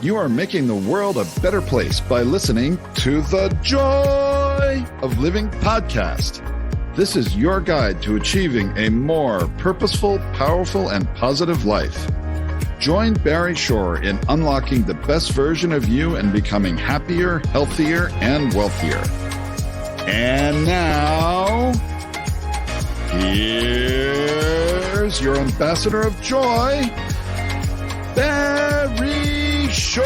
You are making the world a better place by listening to the Joy of Living podcast. This is your guide to achieving a more purposeful, powerful, and positive life. Join Barry Shore in unlocking the best version of you and becoming happier, healthier, and wealthier. And now, here's your ambassador of joy, Barry Shore.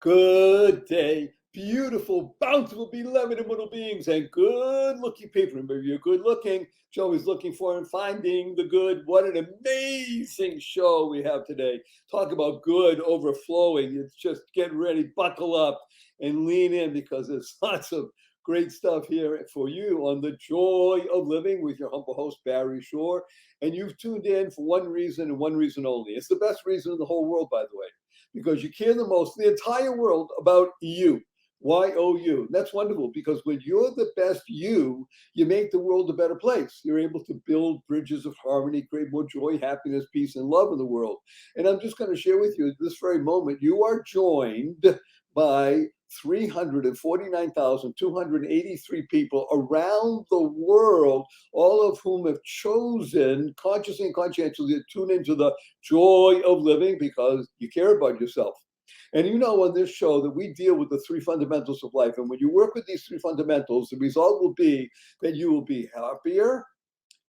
Good day, beautiful, bountiful, beloved immortal beings, and good-looking people. Remember, you're good-looking. Joe is looking for and finding the good. What an amazing show we have today. Talk about good overflowing. It's just get ready, buckle up, and lean in because there's lots of great stuff here for you on the Joy of Living with your humble host, Barry Shore. And you've tuned in for one reason and one reason only. It's the best reason in the whole world, by the way, because you care the most in the entire world about you. Y-O-U. That's wonderful because when you're the best you make the world a better place. You're able to build bridges of harmony, create more joy, happiness, peace, and love in the world. And I'm just going to share with you at this very moment, you are joined by 349,283 people around the world, all of whom have chosen consciously and conscientiously to tune into the joy of living because you care about yourself. And you know on this show that we deal with the three fundamentals of life. And when you work with these three fundamentals, the result will be that you will be happier,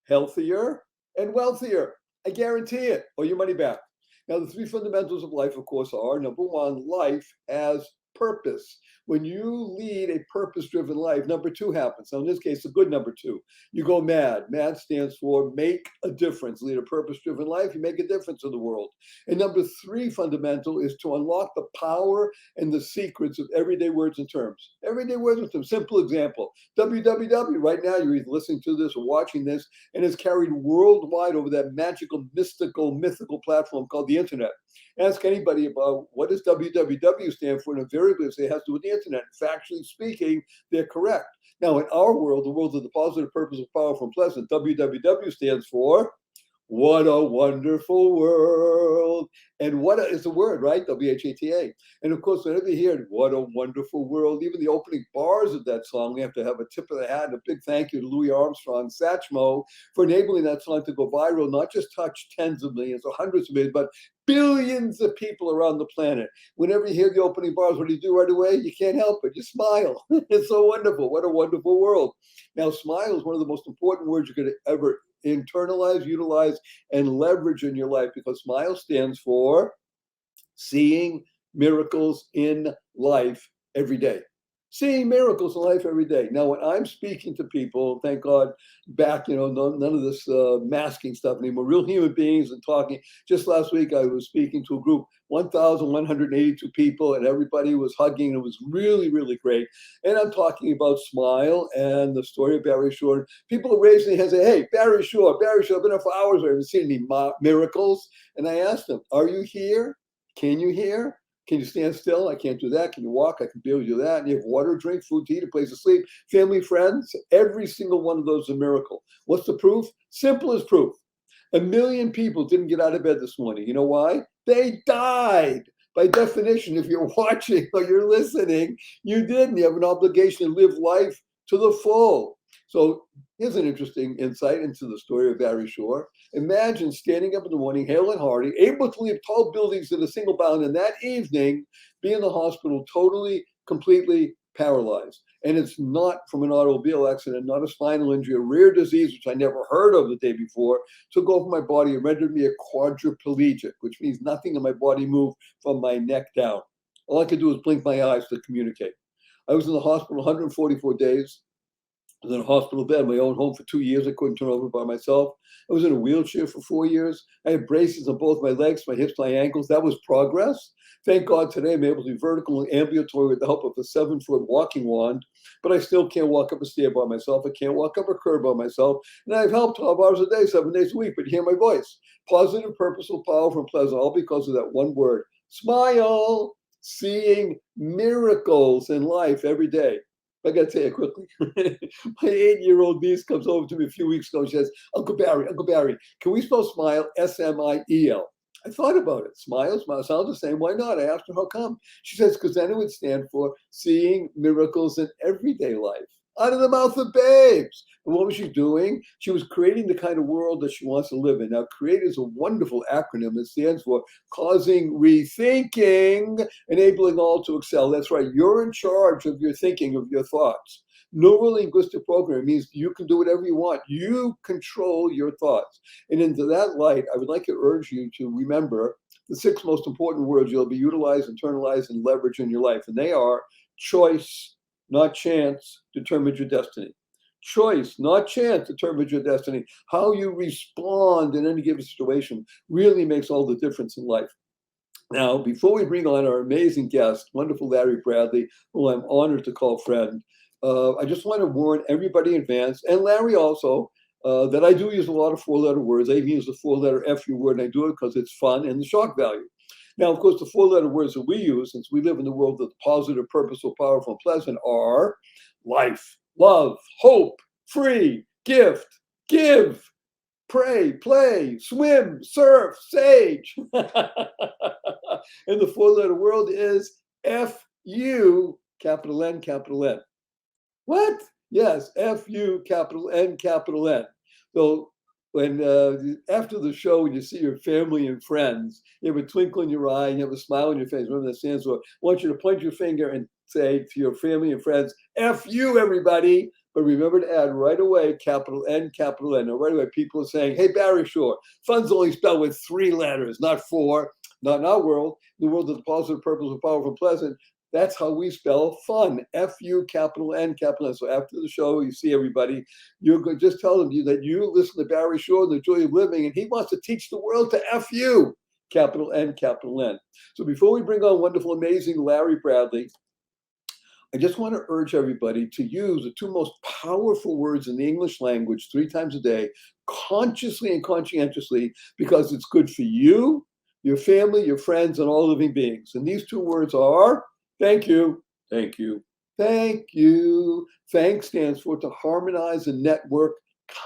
healthier, and wealthier. I guarantee it, or your money back. Now, the three fundamentals of life, of course, are number one, life as purpose. When you lead a purpose-driven life, number two happens. Now, in this case, a good number two. You go mad. MAD stands for make a difference. Lead a purpose-driven life, you make a difference in the world. And number three fundamental is to unlock the power and the secrets of everyday words and terms. Everyday words and terms. Simple example. www. Right now, you're either listening to this or watching this, and it's carried worldwide over that magical, mythical platform called the internet. Ask anybody about what does www stand for, and invariably say it has to do with the internet. Factually speaking, they're correct. Now, in our world, the world of the positive, purposeful, powerful, and pleasant, www stands for what a wonderful world. And what is the word, right? WHATA. And of course, whenever you hear what a wonderful world, even the opening bars of that song, we have to have a tip of the hat and a big thank you to Louis Armstrong, Satchmo, for enabling that song to go viral, not just touch tens of millions or hundreds of millions, but billions of people around the planet. Whenever you hear the opening bars, what do you do right away? You can't help it. You smile. It's so wonderful. What a wonderful world. Now, smile is one of the most important words you could ever internalize, utilize, and leverage in your life because smile stands for seeing miracles in life every day. Seeing miracles in life every day. Now, when I'm speaking to people, thank God, back, none of this masking stuff anymore, real human beings and talking. Just last week, I was speaking to a group, 1,182 people, and everybody was hugging. It was really, really great. And I'm talking about Smile and the story of Barry Shore. People are raising their hands and say, hey, Barry Shore, I've been here for hours. I haven't seen any miracles. And I asked them, are you here? Can you hear? Can you stand still? I can't do that. Can you walk? I can barely do that. And you have water, drink, food to eat, a place to sleep, family, friends. Every single one of those is a miracle. What's the proof? Simple as proof. 1 million people didn't get out of bed this morning. You know why? They died. By definition, if you're watching or you're listening, you didn't. You have an obligation to live life to the full. So here's an interesting insight into the story of Barry Shore. Imagine standing up in the morning, hale and hearty, able to leave tall buildings in a single bound, and that evening be in the hospital totally, completely paralyzed. And it's not from an automobile accident, not a spinal injury, a rare disease, which I never heard of the day before, took over my body and rendered me a quadriplegic, which means nothing in my body moved from my neck down. All I could do was blink my eyes to communicate. I was in the hospital 144 days. I was in a hospital bed, my own home for 2 years. I couldn't turn over by myself. I was in a wheelchair for 4 years. I had braces on both my legs, my hips, my ankles. That was progress. Thank God today I'm able to be vertical and ambulatory with the help of a 7-foot walking wand, but I still can't walk up a stair by myself. I can't walk up a curb by myself. And I've helped 12 hours a day, 7 days a week, but you hear my voice. Positive, purposeful, powerful, and pleasant, all because of that one word. Smile. seeing miracles in life every day. I got to tell you quickly. My 8-year-old niece comes over to me a few weeks ago. She says, Uncle Barry, can we spell smile S-M-I-E-L? I thought about it. Smile sounds the same. Why not? I asked her, how come? She says, because then it would stand for seeing miracles in everyday life. Out of the mouth of babes. And what was she doing? She was creating the kind of world that she wants to live in. Now, CREATE is a wonderful acronym that stands for causing rethinking, enabling all to excel. That's right. You're in charge of your thinking, of your thoughts. Neuro-linguistic programming means you can do whatever you want. You control your thoughts. And into that light, I would like to urge you to remember the 6 most important words you'll be utilized, internalized, and leveraged in your life. And they are choice, not chance, determines your destiny. Choice, not chance, determines your destiny. How you respond in any given situation really makes all the difference in life. Now, before we bring on our amazing guest, wonderful Larry Bradley, who I'm honored to call friend, I just want to warn everybody in advance, and Larry also, that I do use a lot of 4-letter words. I even use the 4-letter FU word, and I do it because it's fun and the shock value. Now, of course, the 4-letter words that we use, since we live in the world of positive, purposeful, powerful, and pleasant, are life, love, hope, free, gift, give, pray, play, swim, surf, sage. And the 4-letter word is F-U, capital N, capital N. What? Yes, F-U, capital N, capital N. So when after the show, when you see your family and friends, you have a twinkle in your eye and you have a smile on your face. Remember that stands for, I want you to point your finger and say to your family and friends, F you, everybody. But remember to add right away, capital N, capital N. Now, right away, people are saying, hey, Barry Shore, fun's only spelled with 3 letters, not 4. Not in our world, the world of the positive, purposeful, powerful, pleasant. That's how we spell fun. F-U, capital N, capital N. So after the show, you see everybody, you're going to just tell them that you listen to Barry Shore, The Joy of Living, and he wants to teach the world to F-U, capital N, capital N. So before we bring on wonderful, amazing Larry Bradley, I just want to urge everybody to use the 2 most powerful words in the English language 3 times a day, consciously and conscientiously, because it's good for you, your family, your friends, and all living beings. And these 2 words are thank you, thank you, thank you. Thank stands for to harmonize and network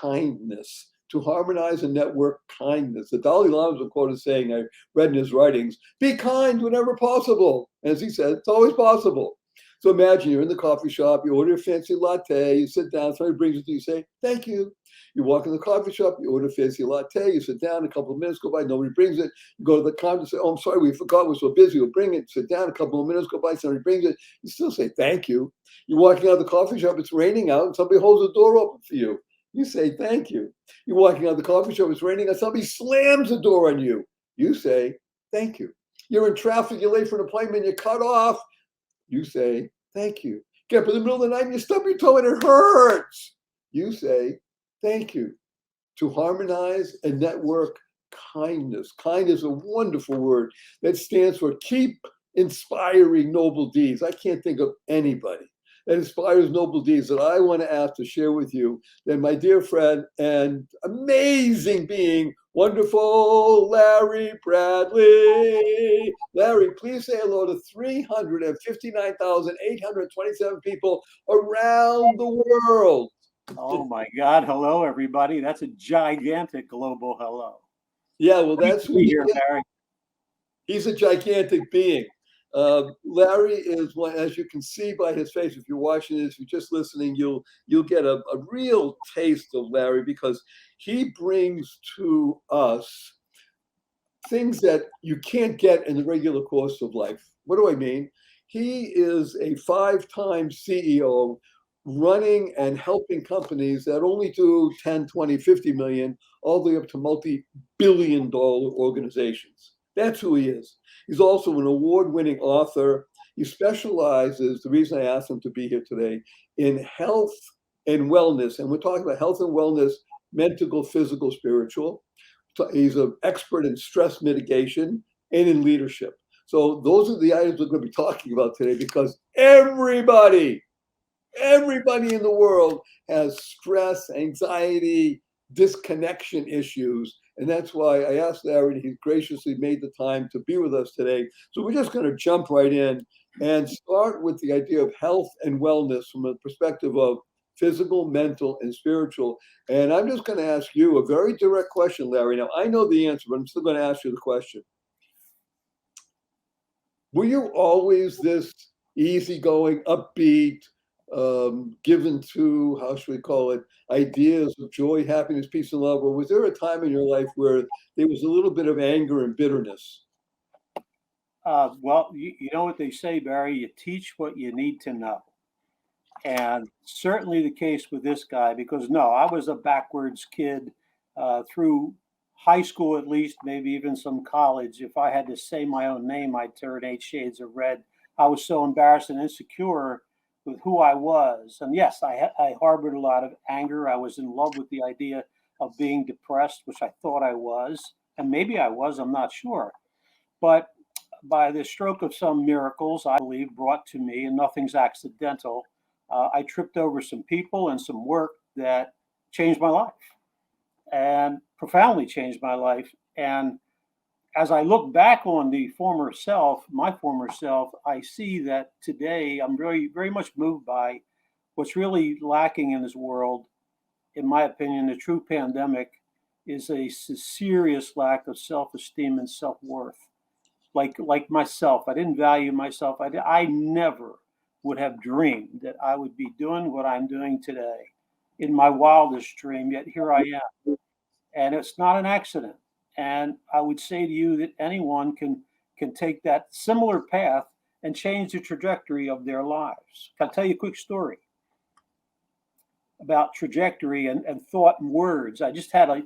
kindness. To harmonize and network kindness. The Dalai Lama was quoted saying, I read in his writings, be kind whenever possible. As he said, it's always possible. So imagine you're in the coffee shop, you order a fancy latte, you sit down, somebody brings it to you, you say, thank you. You walk in the coffee shop, you order a fancy latte, you sit down, a couple of minutes go by, nobody brings it. You go to the counter and say, oh, I'm sorry, we forgot, we're so busy, we'll bring it. Sit down, a couple of minutes go by, somebody brings it. You still say, thank you. You're walking out of the coffee shop, it's raining out, and somebody holds the door open for you. You say, thank you. You're walking out of the coffee shop, it's raining out, somebody slams the door on you. You say, thank you. You're in traffic, you're late for an appointment, you're cut off. You say, thank you. Get up in the middle of the night and you stub your toe and it hurts. You say, thank you. To harmonize and network kindness. Kind is a wonderful word that stands for keep inspiring noble deeds. I can't think of anybody that inspires noble deeds that I want to ask to share with you than my dear friend and amazing being, wonderful Larry Bradley. Larry, please say hello to 359,827 people around the world. Oh my God. Hello, everybody. That's a gigantic global hello. Yeah, well, that's who here, Barry. He's a gigantic being. Larry is one, as you can see by his face, if you're watching this, if you're just listening, you'll get a real taste of Larry because he brings to us things that you can't get in the regular course of life. What do I mean? He is a 5-time CEO running and helping companies that only do 10, 20, 50 million, all the way up to multi-billion-dollar organizations. That's who he is. He's also an award-winning author. He specializes, the reason I asked him to be here today, in health and wellness. And we're talking about health and wellness, mental, physical, spiritual. So he's an expert in stress mitigation and in leadership. So those are the items we're going to be talking about today because everybody in the world has stress, anxiety, disconnection issues. And that's why I asked Larry, and he graciously made the time to be with us today. So we're just going to jump right in and start with the idea of health and wellness from a perspective of physical, mental, and spiritual. And I'm just going to ask you a very direct question, Larry. Now, I know the answer, but I'm still going to ask you the question. Were you always this easygoing, upbeat, given to, how should we call it, ideas of joy, happiness, peace, and love? Or was there a time in your life where there was a little bit of anger and bitterness? Well, you know what they say, Barry, you teach what you need to know. And certainly the case with this guy, because no, I was a backwards kid through high school, at least, maybe even some college. If I had to say my own name, I'd turn 8 shades of red. I was so embarrassed and insecure with who I was. And yes, I harbored a lot of anger. I was in love with the idea of being depressed, which I thought I was. And maybe I was, I'm not sure. But by the stroke of some miracles, I believe, brought to me, and nothing's accidental, I tripped over some people and some work that changed my life and profoundly changed my life. And as I look back on the former self, my former self, I see that today I'm very, very much moved by what's really lacking in this world. In my opinion, the true pandemic is a serious lack of self-esteem and self-worth. Like myself, I didn't value myself. I never would have dreamed that I would be doing what I'm doing today in my wildest dream, yet here I am. And it's not an accident. And I would say to you that anyone can take that similar path and change the trajectory of their lives. I'll tell you a quick story about trajectory and thought and words. I just had a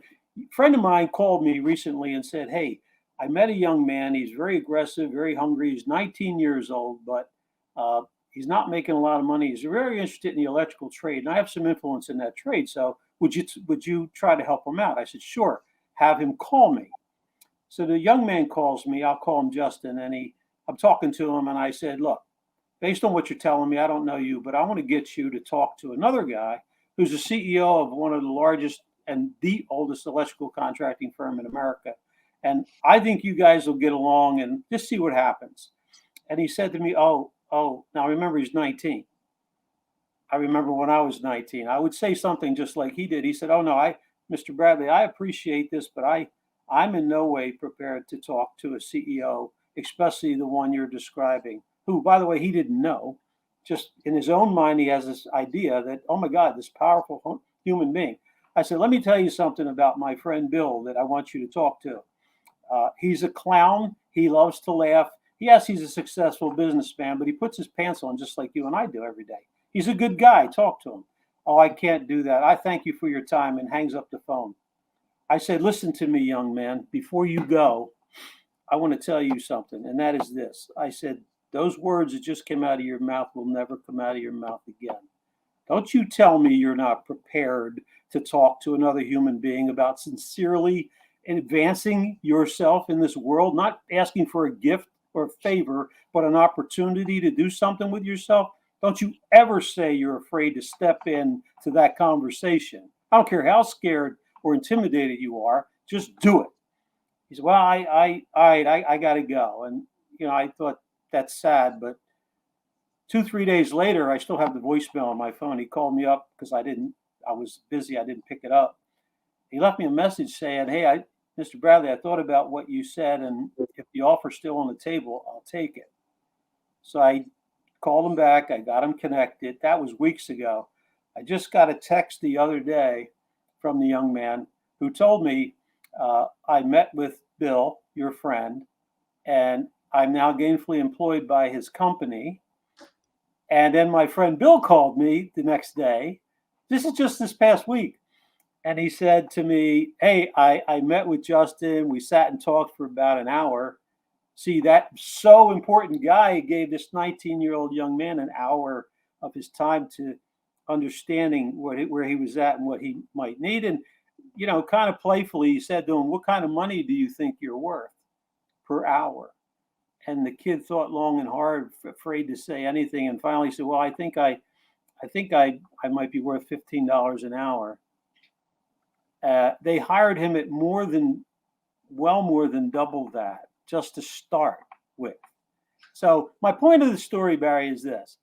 friend of mine called me recently and said, hey, I met a young man. He's very aggressive, very hungry. He's 19 years old, but he's not making a lot of money. He's very interested in the electrical trade, and I have some influence in that trade. So would you try to help him out? I said, sure. Have him call me. So the young man calls me. I'll call him Justin, and I'm talking to him, and I said, look, based on what you're telling me, I don't know you, but I want to get you to talk to another guy who's the CEO of one of the largest and the oldest electrical contracting firm in America. And I think you guys will get along and just see what happens. And he said to me, oh, now remember he's 19. I remember when I was 19, I would say something just like he did. He said, oh no, Mr. Bradley, I appreciate this, but I'm in no way prepared to talk to a CEO, especially the one you're describing, who, by the way, he didn't know. Just in his own mind, he has this idea that, oh my God, this powerful human being. I said, let me tell you something about my friend Bill that I want you to talk to. He's a clown. He loves to laugh. Yes, he's a successful businessman, but he puts his pants on just like you and I do every day. He's a good guy. Talk to him. Oh, I can't do that. I thank you for your time, and hangs up the phone. I said, listen to me, young man. Before you go, I want to tell you something, and that is this. I said, those words that just came out of your mouth will never come out of your mouth again. Don't you tell me you're not prepared to talk to another human being about sincerely advancing yourself in this world, not asking for a gift or a favor, but an opportunity to do something with yourself. Don't you ever say you're afraid to step in to that conversation. I don't care how scared or intimidated you are, just do it. He said, well, I got to go. And, I thought that's sad, but 2-3 days later, I still have the voicemail on my phone. He called me up because I was busy. I didn't pick it up. He left me a message saying, hey, Mr. Bradley, I thought about what you said, and if the offer's still on the table, I'll take it. So I called him back. I got him connected. That was weeks ago. I just got a text the other day from the young man who told me, I met with Bill, your friend, and I'm now gainfully employed by his company. And then my friend Bill called me the next day. This is just this past week. And he said to me, hey, I met with Justin. We sat and talked for about an hour. See, that so important guy gave this 19-year-old young man an hour of his time to understanding where he was at and what he might need. And, kind of playfully, he said to him, what kind of money do you think you're worth per hour? And the kid thought long and hard, afraid to say anything. And finally said, well, I think I might be worth $15 an hour. They hired him at more than double that just to start with. So my point of the story, Barry, is this.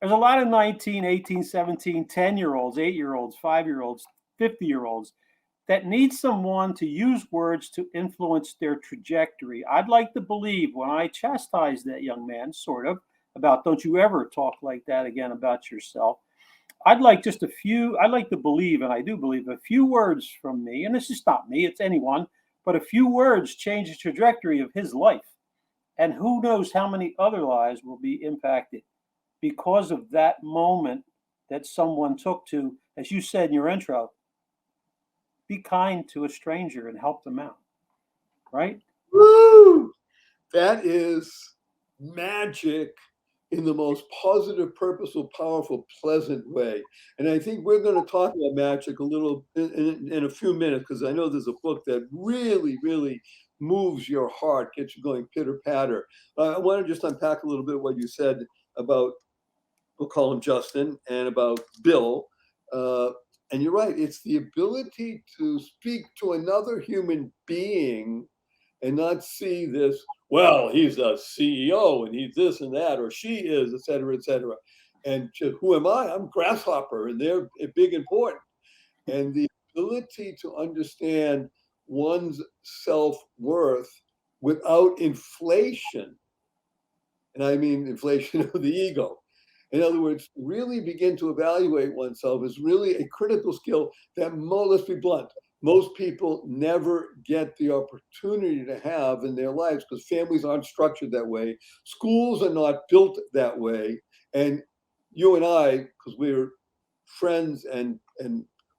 There's a lot of 19, 18, 17, 10-year-olds, 8-year-olds, 5-year-olds, 50-year-olds that need someone to use words to influence their trajectory. I'd like to believe when I chastise that young man, sort of, about don't you ever talk like that again about yourself. I'd like to believe, and I do believe, a few words from me, and this is not me, it's anyone, but a few words change the trajectory of his life. And who knows how many other lives will be impacted because of that moment that someone took to, as you said in your intro, be kind to a stranger and help them out, right? Woo! That is magic in the most positive, purposeful, powerful, pleasant way. And I think we're going to talk about magic a little in a few minutes, because I know there's a book that really, really moves your heart, gets you going pitter patter. I want to just unpack a little bit what you said about, we'll call him Justin, and about Bill. And you're right, it's the ability to speak to another human being and not see this, well, he's a CEO and he's this and that, or she is, et cetera, et cetera. And who am I? I'm grasshopper, and they're big and important. And the ability to understand one's self-worth without inflation, and I mean inflation of the ego. In other words, really begin to evaluate oneself is really a critical skill that, let's be blunt, most people never get the opportunity to have in their lives because families aren't structured that way. Schools are not built that way. And you and I, because we're friends and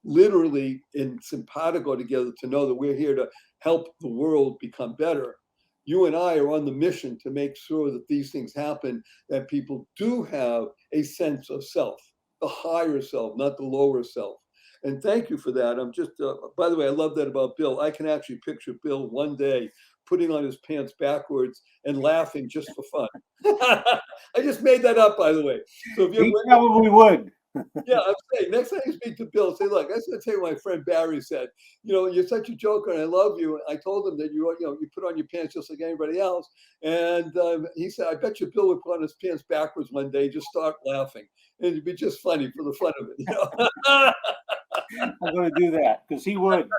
literally in simpatico together to know that we're here to help the world become better. You and I are on the mission to make sure that these things happen, that people do have a sense of self, the higher self, not the lower self. And thank you for that. I'm just, by the way, I love that about Bill. I can actually picture Bill one day putting on his pants backwards and laughing just for fun. I just made that up, by the way. So if He probably would. yeah, I'm saying next time you speak to Bill, say, look, that's going to tell you what my friend Barry said. You know, you're such a joker and I love you. I told him that you put on your pants just like anybody else. And he said, I bet you Bill would put on his pants backwards one day, just start laughing. And it'd be just funny for the fun of it. You know? I'm going to do that because he would.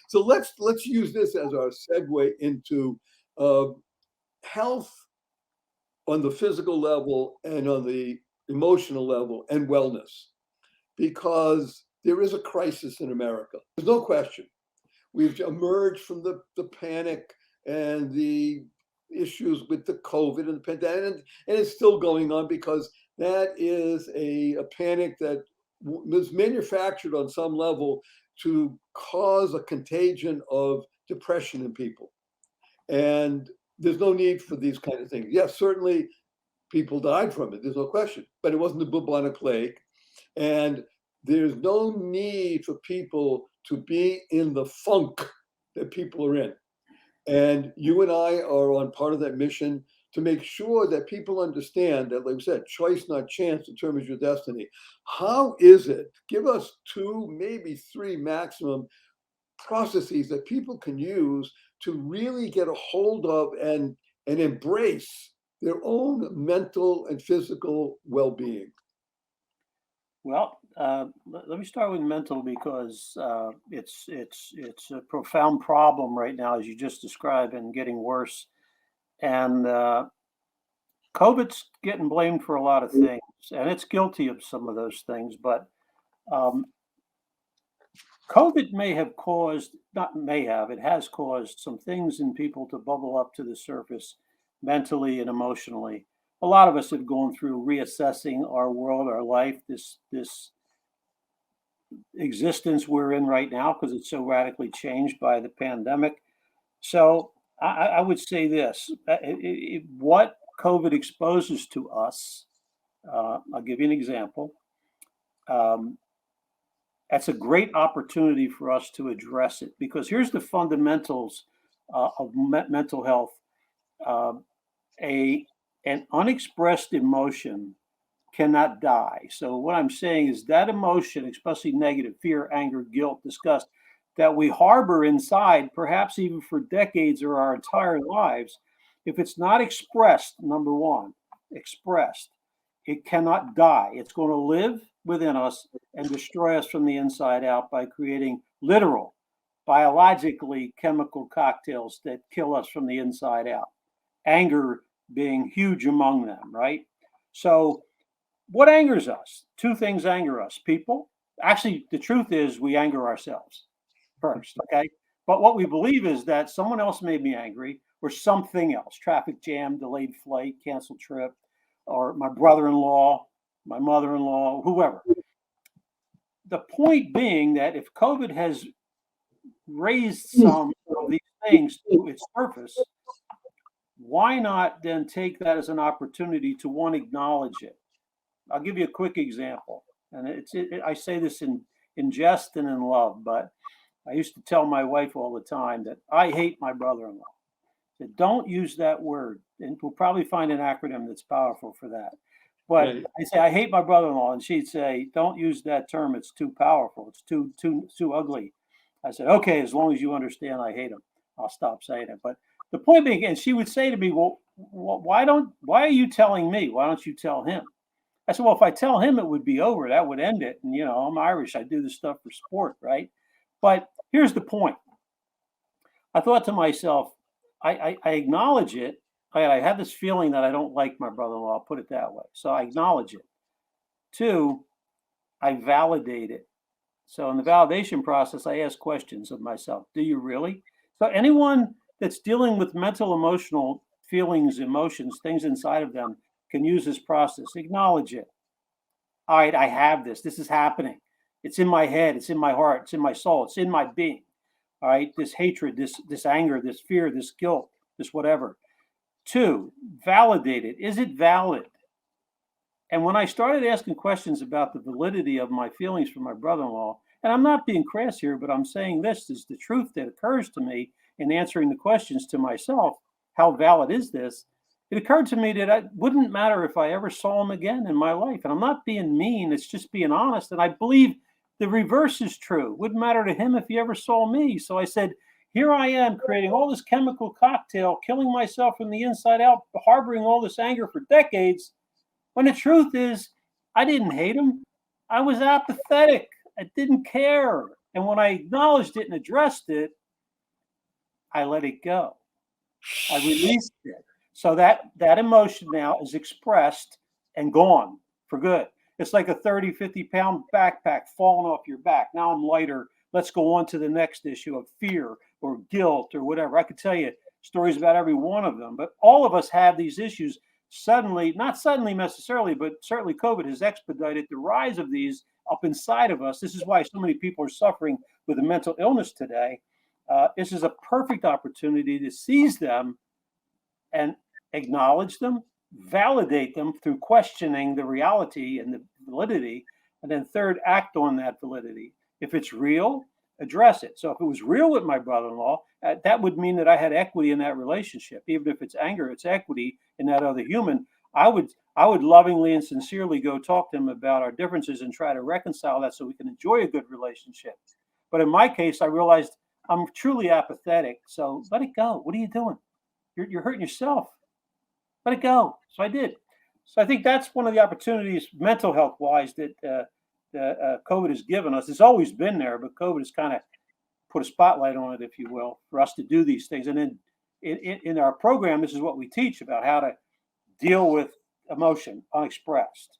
So let's use this as our segue into health on the physical level and on the emotional level and wellness, because there is a crisis in America. There's no question. We've emerged from the panic and the issues with the COVID and the pandemic, and it's still going on because that is a panic that was manufactured on some level to cause a contagion of depression in people. And there's no need for these kind of things. Yes, certainly people died from it. There's no question, but it wasn't the bubonic plague. And there's no need for people to be in the funk that people are in. And you and I are on part of that mission to make sure that people understand that, like we said, choice, not chance, determines your destiny. How is it? Give us 2, maybe 3 maximum processes that people can use to really get a hold of and embrace their own mental and physical well-being. Well, let me start with mental because it's a profound problem right now, as you just described, and getting worse. And COVID's getting blamed for a lot of things, and it's guilty of some of those things. But COVID it has caused some things in people to bubble up to the surface mentally and emotionally. A lot of us have gone through reassessing our world, our life, this existence we're in right now because it's so radically changed by the pandemic. So I would say this: what COVID exposes to us. I'll give you an example. That's a great opportunity for us to address it because here's the fundamentals of mental health. An unexpressed emotion cannot die. So what I'm saying is that emotion, especially negative, fear, anger, guilt, disgust, that we harbor inside, perhaps even for decades or our entire lives, if it's not expressed, number one, expressed, it cannot die. It's going to live within us and destroy us from the inside out by creating literal, biologically chemical cocktails that kill us from the inside out. Anger being huge among them, right? So what angers us? Two things anger us. People. Actually, the truth is we anger ourselves first, okay? But what we believe is that someone else made me angry or something else, traffic jam, delayed flight, canceled trip, or my brother-in-law, my mother-in-law, whoever. The point being that if COVID has raised some of these things to its surface, why not then take that as an opportunity to one, acknowledge it? I'll give you a quick example, and I say this in jest and in love, but I used to tell my wife all the time that I hate my brother-in-law. I said, don't use that word, and we'll probably find an acronym that's powerful for that. But Right. I say I hate my brother-in-law, and she'd say, don't use that term. It's too powerful. It's too ugly. I said, okay, as long as you understand I hate him, I'll stop saying it. But the point being, and she would say to me, well, why are you telling me? Why don't you tell him? I said, well, if I tell him, it would be over. That would end it. And, I'm Irish. I do this stuff for sport, right? But here's the point. I thought to myself, I acknowledge it. I have this feeling that I don't like my brother-in-law, I'll put it that way. So I acknowledge it. Two, I validate it. So in the validation process, I ask questions of myself. Do you really? So anyone that's dealing with mental, emotional feelings, emotions, things inside of them can use this process. Acknowledge it. All right, I have this. This is happening. It's in my head. It's in my heart. It's in my soul. It's in my being. All right, this hatred, this anger, this fear, this guilt, this whatever. Two, validate it. Is it valid? And when I started asking questions about the validity of my feelings for my brother-in-law, and I'm not being crass here, but I'm saying this is the truth that occurs to me in answering the questions to myself. How valid is this? It occurred to me that it wouldn't matter if I ever saw him again in my life. And I'm not being mean, it's just being honest. And I believe the reverse is true. It wouldn't matter to him if he ever saw me. So I said, here I am creating all this chemical cocktail, killing myself from the inside out, harboring all this anger for decades. When the truth is, I didn't hate him. I was apathetic. I didn't care. And when I acknowledged it and addressed it, I let it go. I released it. So that emotion now is expressed and gone for good. It's like a 30, 50-pound backpack falling off your back. Now I'm lighter. Let's go on to the next issue of fear or guilt or whatever. I could tell you stories about every one of them, but all of us have these issues. Suddenly, not suddenly necessarily, but certainly COVID has expedited the rise of these up inside of us. This is why so many people are suffering with a mental illness today. This is a perfect opportunity to seize them and acknowledge them, validate them through questioning the reality and the validity, and then third, act on that validity. If it's real, address it. So if it was real with my brother-in-law, that would mean that I had equity in that relationship. Even if it's anger, it's equity in that other human. I would lovingly and sincerely go talk to him about our differences and try to reconcile that so we can enjoy a good relationship. But in my case, I realized I'm truly apathetic. So let it go. What are you doing? You're hurting yourself. Let it go. So I did. So I think that's one of the opportunities, mental health wise, that COVID has given us. It's always been there, but COVID has kind of put a spotlight on it, if you will, for us to do these things. And then in our program, this is what we teach about how to deal with emotion unexpressed.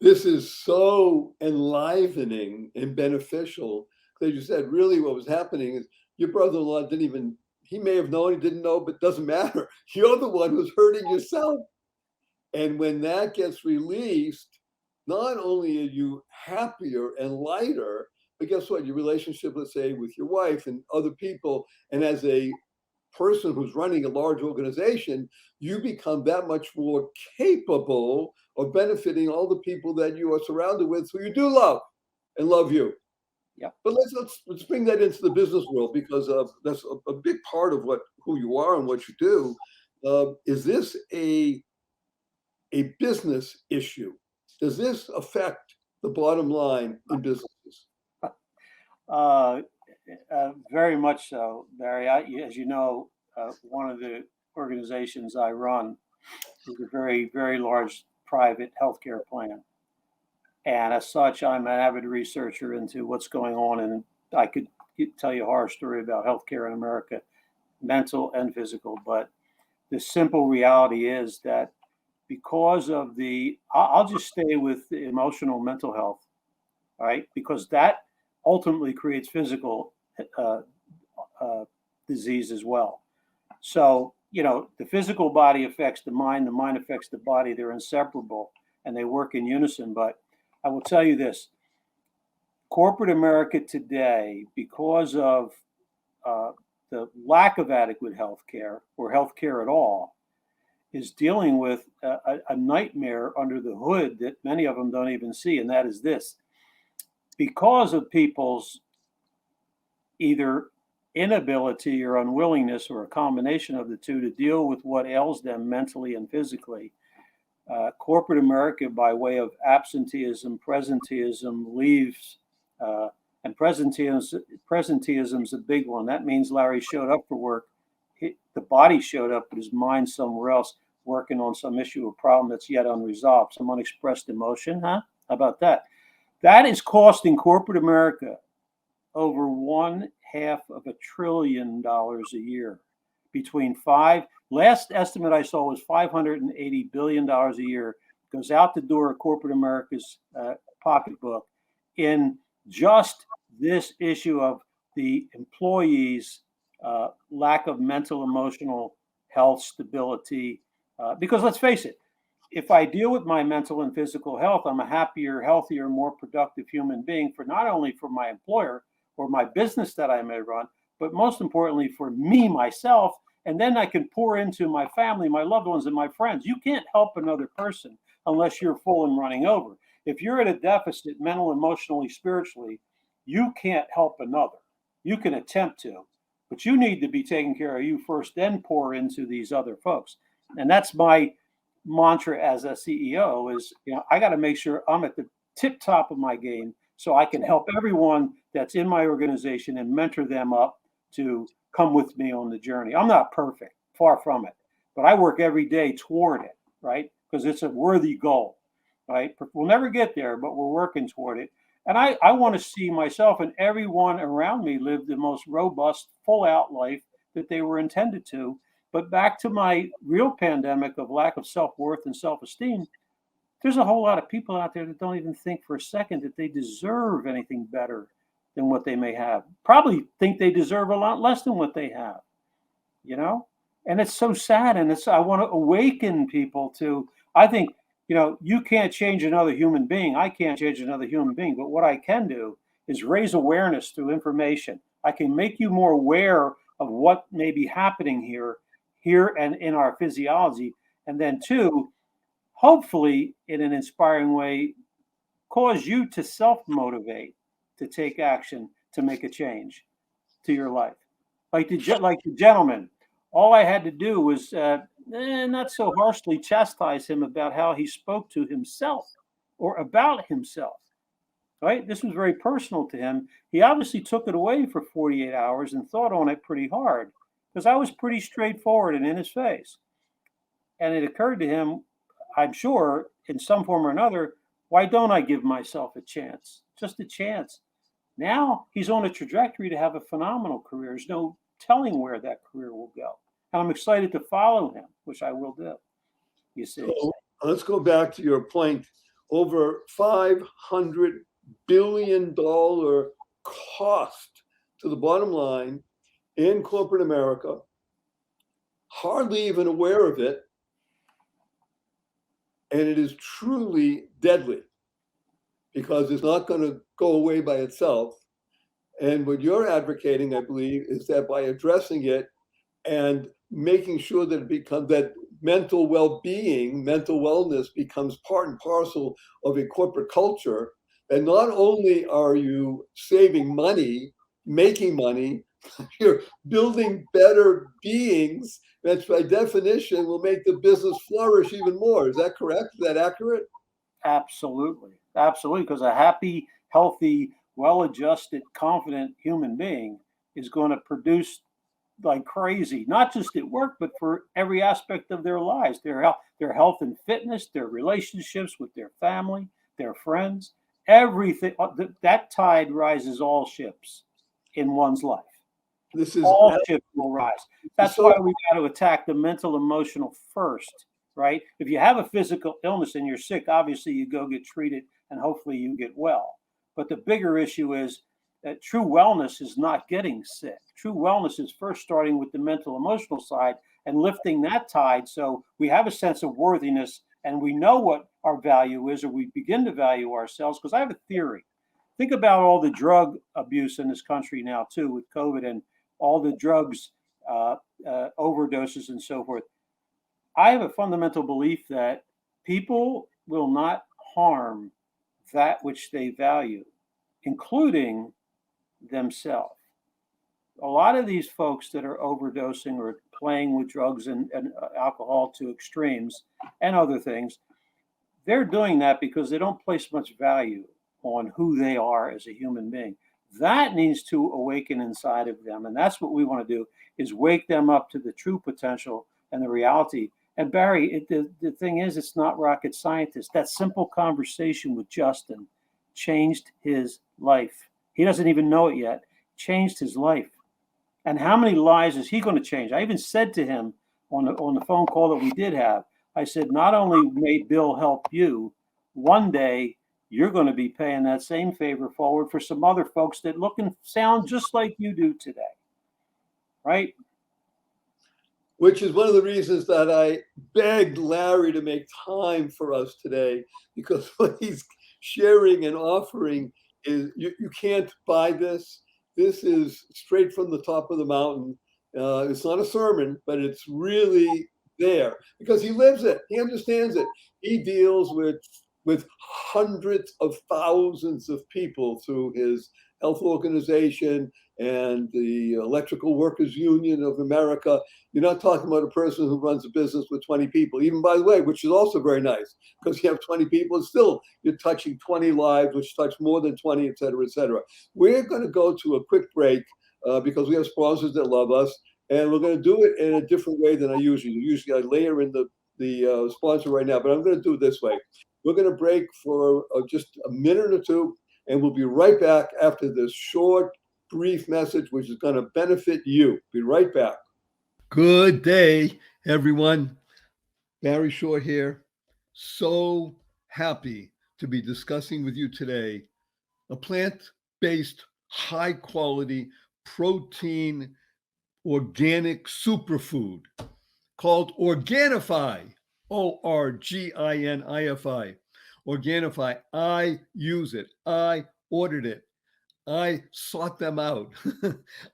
This is so enlivening and beneficial. As you said, really what was happening is your brother-in-law he may have known, he didn't know, but doesn't matter. You're the one who's hurting yourself. And when that gets released, not only are you happier and lighter, but guess what? Your relationship, let's say, with your wife and other people, and as a person who's running a large organization, you become that much more capable of benefiting all the people that you are surrounded with who you do love and love you. Yeah. But let's bring that into the business world, because that's a big part of who you are and what you do. Is this a a business issue? Does this affect the bottom line in businesses? Very much so, Barry. As you know, one of the organizations I run is a very, very large private healthcare plan. And as such, I'm an avid researcher into what's going on. And I could tell you a horror story about healthcare in America, mental and physical. But the simple reality is that because of I'll just stay with the emotional mental health, all right? Because that ultimately creates physical disease as well. So, the physical body affects the mind affects the body. They're inseparable and they work in unison. But I will tell you this, corporate America today, because of the lack of adequate health care or health care at all, is dealing with a nightmare under the hood that many of them don't even see. And that is this: because of people's either inability or unwillingness, or a combination of the two, to deal with what ails them mentally and physically, corporate America, by way of absenteeism, presenteeism, leaves, and presenteeism is a big one. That means Larry showed up for work. The body showed up, but his mind somewhere else, working on some issue or problem that's yet unresolved, some unexpressed emotion. How about that? That is costing corporate America over $1/2 trillion a year. Last estimate I saw was $580 billion a year goes out the door of corporate America's pocketbook in just this issue of the employees' lack of mental, emotional health stability. Because let's face it, if I deal with my mental and physical health, I'm a happier, healthier, more productive human being, for not only for my employer or my business that I may run, but most importantly for me, myself. And then I can pour into my family, my loved ones, and my friends. You can't help another person unless you're full and running over. If you're at a deficit, mental, emotionally, spiritually, you can't help another. You can attempt to, but you need to be taking care of you first, then pour into these other folks. And that's my mantra as a CEO is, I got to make sure I'm at the tip top of my game so I can help everyone that's in my organization and mentor them up to come with me on the journey. I'm not perfect, far from it, but I work every day toward it, right? Because it's a worthy goal, right? We'll never get there, but we're working toward it. And I want to see myself and everyone around me live the most robust, full out life that they were intended to. But back to my real pandemic of lack of self-worth and self-esteem, there's a whole lot of people out there that don't even think for a second that they deserve anything better than what they may have. Probably think they deserve a lot less than what they have, And it's so sad. And I want to awaken people to, I think, you can't change another human being. I can't change another human being. But what I can do is raise awareness through information. I can make you more aware of what may be happening here and in our physiology. And then two, hopefully in an inspiring way, cause you to self-motivate, to take action, to make a change to your life. Like the gentleman, all I had to do was not so harshly chastise him about how he spoke to himself or about himself, right? This was very personal to him. He obviously took it away for 48 hours and thought on it pretty hard, because I was pretty straightforward and in his face. And it occurred to him, I'm sure, in some form or another, why don't I give myself a chance? Just a chance. Now he's on a trajectory to have a phenomenal career. There's no telling where that career will go. And I'm excited to follow him, which I will do. You see. So let's go back to your point. Over $500 billion cost to the bottom line in corporate America, hardly even aware of it. And it is truly deadly because it's not going to go away by itself. And what you're advocating, I believe, is that by addressing it and making sure that it becomes that mental well-being, mental wellness becomes part and parcel of a corporate culture, and not only are you saving money, making money, you're building better beings That's by definition will make the business flourish even more. Is that correct? Is that accurate? Absolutely. Absolutely. Because a happy, healthy, well adjusted, confident human being is going to produce like crazy, not just at work, but for every aspect of their lives, their health and fitness, their relationships with their family, their friends, everything. That tide rises all ships in one's life. This is All ships will rise. That's so why we got to attack the mental, emotional first, right? If you have a physical illness and you're sick, obviously you go get treated and hopefully you get well. But the bigger issue is that true wellness is not getting sick. True wellness is first starting with the mental, emotional side and lifting that tide so we have a sense of worthiness and we know what our value is, or we begin to value ourselves. Because I have a theory. Think about all the drug abuse in this country now, too, with COVID and all the drugs, overdoses, and so forth. I have a fundamental belief that people will not harm that which they value, including themselves. A lot of these folks that are overdosing or playing with drugs and alcohol to extremes and other things, they're doing that because they don't place much value on who they are as a human being. That needs to awaken inside of them. And that's what we want to do, is wake them up to the true potential and the reality. And Barry, the thing is, it's not rocket scientist. That simple conversation with Justin changed his life. He doesn't even know it yet. Changed his life. And how many lives is he going to change? I even said to him on the phone call that we did have, I said, not only may Bill help you, one day you're going to be paying that same favor forward for some other folks that look and sound just like you do today. Right? Which is one of the reasons that I begged Larry to make time for us today, because what he's sharing and offering is you can't buy this. This is straight from the top of the mountain. It's not a sermon, but it's really there because he lives it. He understands it. He deals with hundreds of thousands of people through his health organization and the Electrical Workers Union of America. You're not talking about a person who runs a business with 20 people, even, by the way, which is also very nice, because you have 20 people and still you're touching 20 lives, which touch more than 20, et cetera, et cetera. We're going to go to a quick break because we have sponsors that love us, and we're going to do it in a different way than I usually do. Usually I layer in the sponsor right now, but I'm going to do it this way. We're going to break for just a minute or two, and we'll be right back after this short, brief message, which is going to benefit you. Be right back. Good day, everyone. Barry Shore here. So happy to be discussing with you today a plant-based, high-quality, protein, organic superfood called Organifi. Organifi. Organifi. I use it. I ordered it. I sought them out.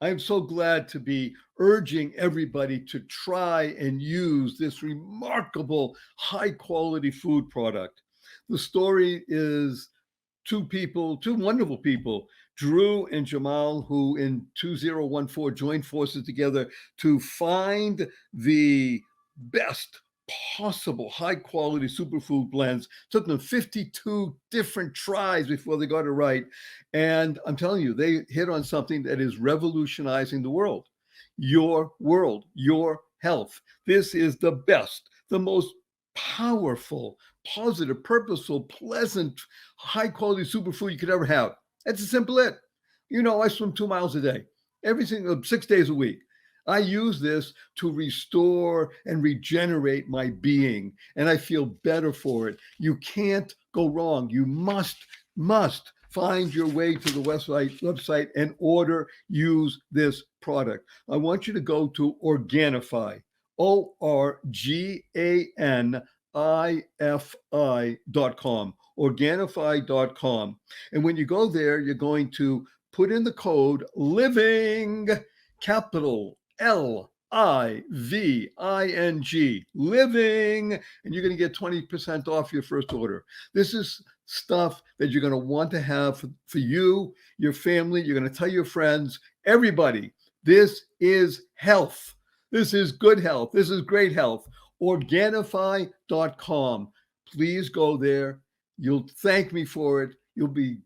I'm so glad to be urging everybody to try and use this remarkable high quality food product. The story is two wonderful people, Drew and Jamal, who in 2014 joined forces together to find the best possible high quality superfood blends. Took them 52 different tries before they got it right. And I'm telling you, they hit on something that is revolutionizing the world, your health. This is the best, the most powerful, positive, purposeful, pleasant, high quality superfood you could ever have. That's a simple it. You know, I swim 2 miles a day, every single 6 days a week. I use this to restore and regenerate my being, and I feel better for it. You can't go wrong. You must find your way to the website and use this product. I want you to go to Organifi, Organifi.com, Organifi.com. And when you go there, you're going to put in the code LIVING, capital LIVING, living, and you're going to get 20% off your first order. This is stuff that you're going to want to have for you, your family. You're going to tell your friends, everybody, this is health. This is good health. This is great health. Organifi.com. Please go there. You'll thank me for it. You'll be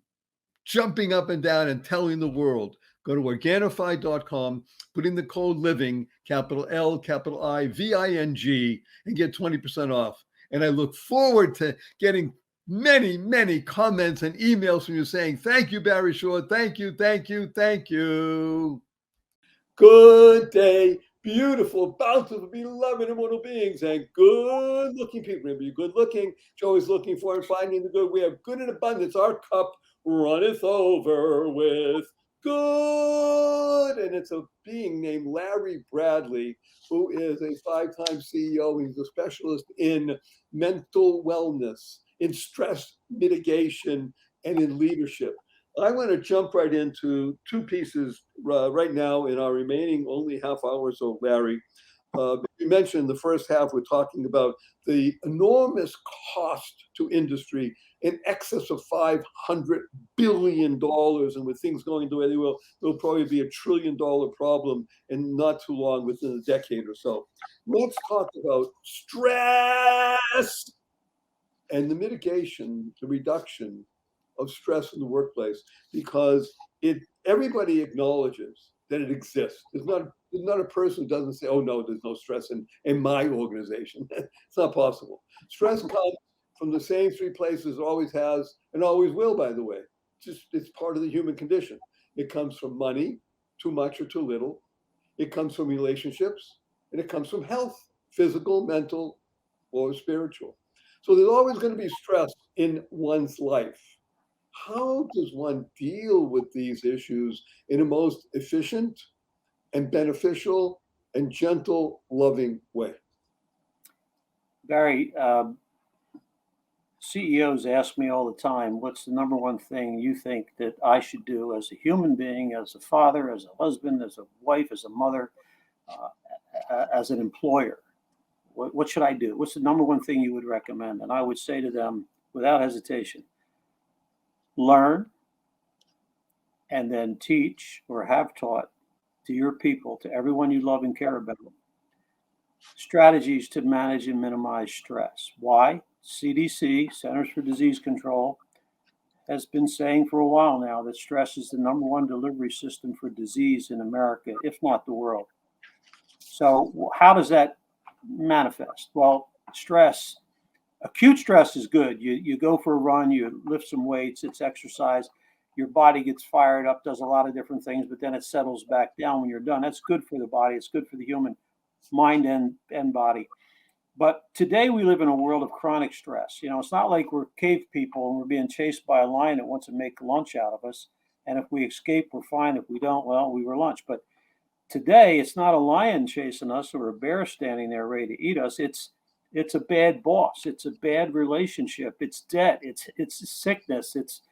jumping up and down and telling the world. Go to Organifi.com, put in the code LIVING, capital L, capital I, VING, and get 20% off. And I look forward to getting many, many comments and emails from you saying, thank you, Barry Shore. Thank you, thank you, thank you. Good day, beautiful, bountiful, beloved, immortal beings, and good-looking people. Remember, you're good-looking. You're always looking for and finding the good. We have good in abundance. Our cup runneth over with good. And it's a being named Larry Bradley, who is a 5-time CEO. He's a specialist in mental wellness, in stress mitigation, and in leadership. I want to jump right into two pieces right now in our remaining only half hour. So, Larry, you mentioned the first half, we're talking about the enormous cost to industry in excess of $500 billion. And with things going the way they will, there'll probably be $1 trillion problem in not too long, within a decade or so. Let's talk about stress and the mitigation, the reduction of stress in the workplace, because everybody acknowledges that it exists. There's not a person who doesn't say, oh no, there's no stress in my organization. It's not possible. Stress comes from the same three places it always has and always will, by the way. It's part of the human condition. It comes from money, too much or too little. It comes from relationships, and it comes from health, physical, mental, or spiritual. So there's always going to be stress in one's life. How does one deal with these issues in a most efficient and beneficial and gentle, loving way? Barry, CEOs ask me all the time, what's the number one thing you think that I should do as a human being, as a father, as a husband, as a wife, as a mother, as an employer? What should I do? What's the number one thing you would recommend? And I would say to them, without hesitation, learn and then teach or have taught to your people, to everyone you love and care about, strategies to manage and minimize stress. Why? CDC, Centers for Disease Control, has been saying for a while now that stress is the number one delivery system for disease in America, if not the world. So how does that manifest? Well, stress, acute stress is good. You go for a run, you lift some weights, it's exercise, your body gets fired up, does a lot of different things, but then it settles back down when you're done. That's good for the body. It's good for the human mind and body. But today we live in a world of chronic stress. You know, it's not like we're cave people and we're being chased by a lion that wants to make lunch out of us. And if we escape, we're fine. If we don't, well, we were lunch. But today it's not a lion chasing us or a bear standing there ready to eat us. It's a bad boss. It's a bad relationship. It's debt. It's sickness. It's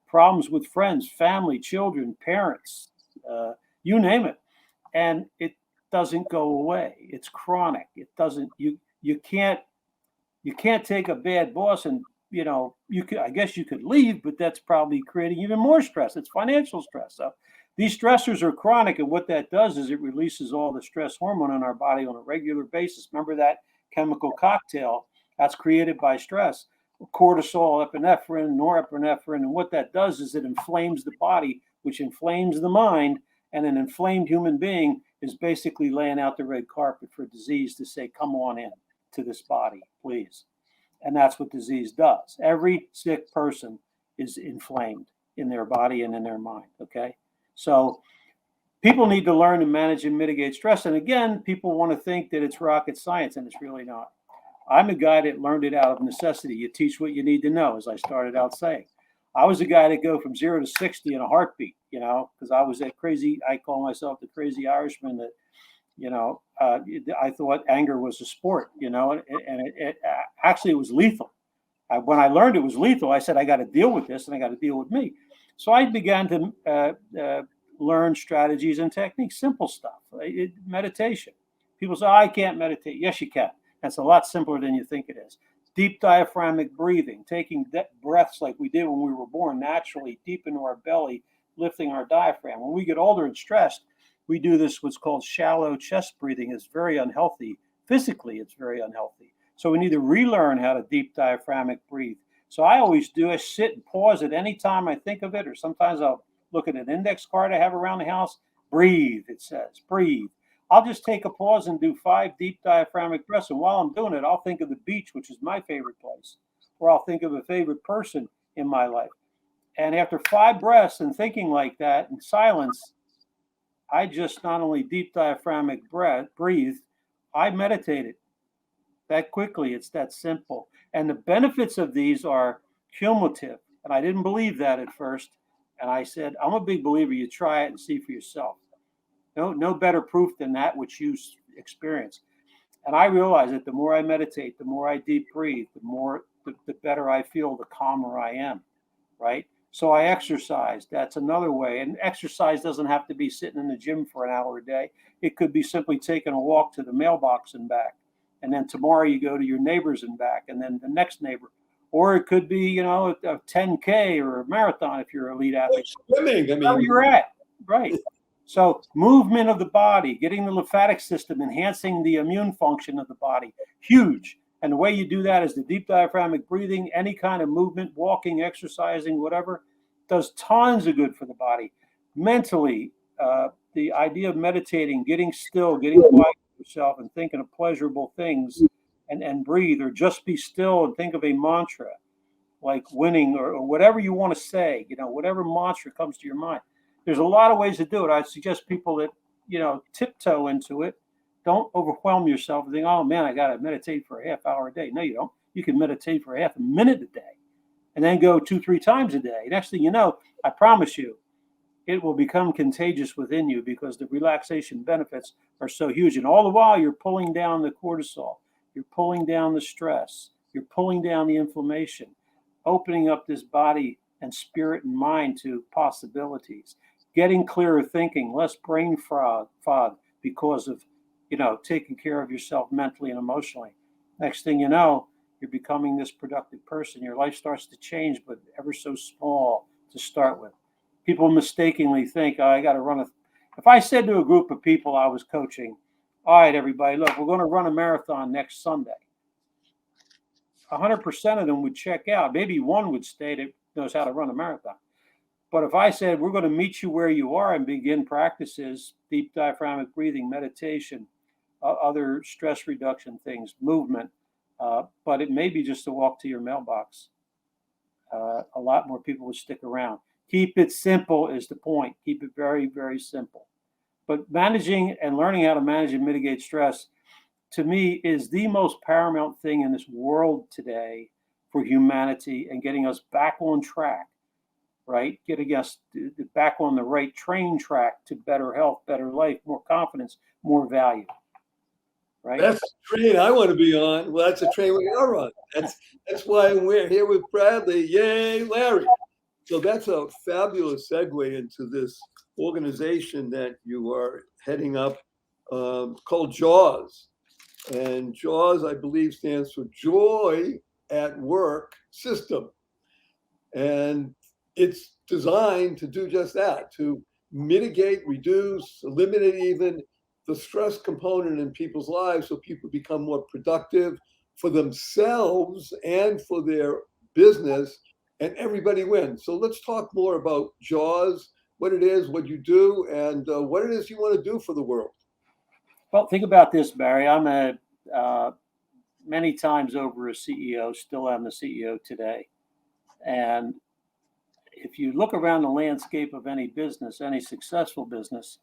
problems with friends, family, children, parents, you name it. And it doesn't go away. It's chronic. It doesn't. You can't take a bad boss and you could. I guess you could leave, but that's probably creating even more stress. It's financial stress. So these stressors are chronic, and what that does is it releases all the stress hormone in our body on a regular basis. Remember that chemical cocktail that's created by stress: cortisol, epinephrine, norepinephrine, and what that does is it inflames the body, which inflames the mind, and an inflamed human being is basically laying out the red carpet for disease to say, come on in to this body, please. And that's what disease does. Every sick person is inflamed in their body and in their mind, okay? So people need to learn to manage and mitigate stress. And again, people want to think that it's rocket science, and it's really not. I'm a guy that learned it out of necessity. You teach what you need to know, as I started out saying. I was a guy that go from 0 to 60 in a heartbeat, because I was that crazy. I call myself the crazy Irishman that, I thought anger was a sport, and it actually it was lethal. When I learned it was lethal, I said, I got to deal with this and I got to deal with me. So I began to learn strategies and techniques, simple stuff, meditation. People say, I can't meditate. Yes, you can. That's a lot simpler than you think it is. Deep diaphragmatic breathing, taking breaths like we did when we were born naturally, deep into our belly, lifting our diaphragm. When we get older and stressed, we do this what's called shallow chest breathing. It's very unhealthy. Physically, it's very unhealthy. So we need to relearn how to deep diaphragmatic breathe. So I always do. I sit and pause at any time I think of it, or sometimes I'll look at an index card I have around the house. Breathe, it says, breathe. I'll just take a pause and do 5 deep diaphragmatic breaths. And while I'm doing it, I'll think of the beach, which is my favorite place, or I'll think of a favorite person in my life. And after 5 breaths and thinking like that in silence, I just not only deep diaphragmatic breathe, I meditated that quickly. It's that simple. And the benefits of these are cumulative. And I didn't believe that at first. And I said, I'm a big believer. You try it and see for yourself. No better proof than that which you experience. And I realize that the more I meditate, the more I deep breathe, the better I feel, the calmer I am, right? So I exercise. That's another way. And exercise doesn't have to be sitting in the gym for an hour a day. It could be simply taking a walk to the mailbox and back. And then tomorrow you go to your neighbors and back, and then the next neighbor. Or it could be, a 10K or a marathon if you're an elite athlete. Swimming, Wherever you're at, right. So movement of the body, getting the lymphatic system, enhancing the immune function of the body, huge. And the way you do that is the deep diaphragmatic breathing, any kind of movement, walking, exercising, whatever, does tons of good for the body. Mentally, the idea of meditating, getting still, getting quiet with yourself and thinking of pleasurable things and breathe, or just be still and think of a mantra like winning or whatever you want to say, whatever mantra comes to your mind. There's a lot of ways to do it. I suggest people that, tiptoe into it. Don't overwhelm yourself and think, oh man, I got to meditate for a half hour a day. No, you don't. You can meditate for half a minute a day and then go 2-3 times a day. Next thing you know, I promise you, it will become contagious within you because the relaxation benefits are so huge. And all the while you're pulling down the cortisol, you're pulling down the stress, you're pulling down the inflammation, opening up this body and spirit and mind to possibilities, getting clearer thinking, less brain fog because of, taking care of yourself mentally and emotionally. Next thing you know, you're becoming this productive person. Your life starts to change, but ever so small to start with. People mistakenly think, I got to run if I said to a group of people I was coaching, all right, everybody, look, we're going to run a marathon next Sunday. 100% of them would check out. Maybe one would stay that knows how to run a marathon. But if I said, we're going to meet you where you are and begin practices, deep diaphragmatic breathing, meditation, other stress reduction things, movement, but it may be just a walk to your mailbox. A lot more people would stick around. Keep it simple is the point. Keep it very, very simple. But managing and learning how to manage and mitigate stress, to me, is the most paramount thing in this world today for humanity and getting us back on track, right? Getting us back on the right train track to better health, better life, more confidence, more value, right? That's the train I want to be on. Well, that's a train we are on. That's why we're here with Bradley. Yay, Larry. So that's a fabulous segue into this organization that you are heading up called JAWS. And JAWS, I believe, stands for Joy at Work System. And it's designed to do just that, to mitigate, reduce, eliminate even the stress component in people's lives so people become more productive for themselves and for their business, and everybody wins. So let's talk more about JAWS, what it is, what you do, and what it is you want to do for the world. Well, think about this, Barry. I'm many times over a CEO, still am the CEO today. And if you look around the landscape of any business, any successful business,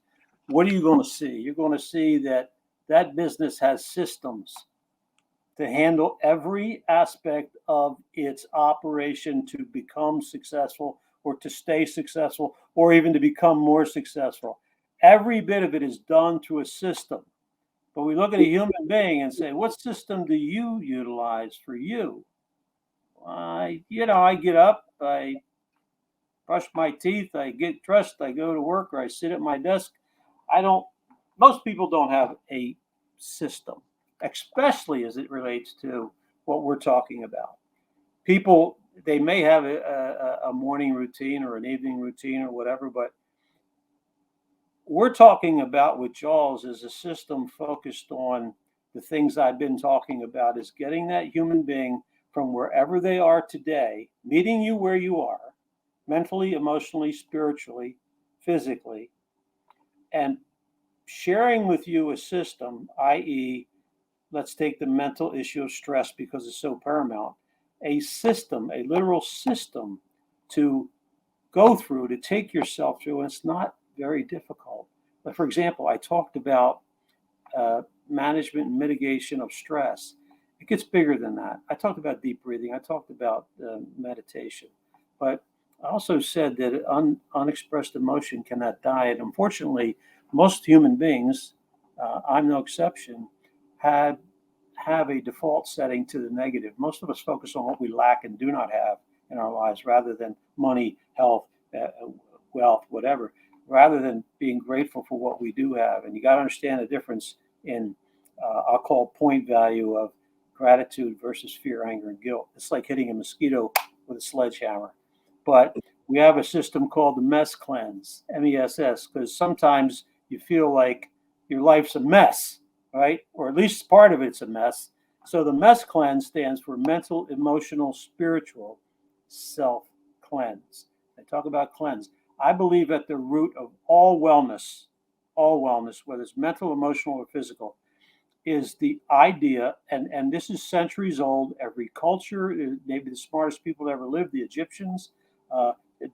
what are you going to see? You're going to see that that business has systems to handle every aspect of its operation to become successful or to stay successful or even to become more successful. Every bit of it is done through a system. But we look at a human being and say, what system do you utilize for you? I get up, I brush my teeth, I get dressed, I go to work, or I sit at my desk. Most people don't have a system, especially as it relates to what we're talking about. People, they may have a morning routine or an evening routine or whatever, but we're talking about with Jaws is a system focused on the things I've been talking about, is getting that human being from wherever they are today, meeting you where you are, mentally, emotionally, spiritually, physically, and sharing with you a system, i.e., let's take the mental issue of stress because it's so paramount, a system, a literal system to go through, to take yourself through. And it's not very difficult. But for example, I talked about management and mitigation of stress. It gets bigger than that. I talked about deep breathing. I talked about meditation. But I also said that unexpressed emotion cannot die. And unfortunately, most human beings, I'm no exception, have a default setting to the negative. Most of us focus on what we lack and do not have in our lives rather than money, health, wealth, whatever, rather than being grateful for what we do have. And you got to understand the difference in, I'll call point value of gratitude versus fear, anger, and guilt. It's like hitting a mosquito with a sledgehammer. But we have a system called the mess cleanse, MESS, because sometimes you feel like your life's a mess, right? Or at least part of it's a mess. So the mess cleanse stands for mental, emotional, spiritual self cleanse. I talk about cleanse. I believe at the root of all wellness, whether it's mental, emotional, or physical, is the idea, and this is centuries old. Every culture, maybe the smartest people that ever lived, the Egyptians,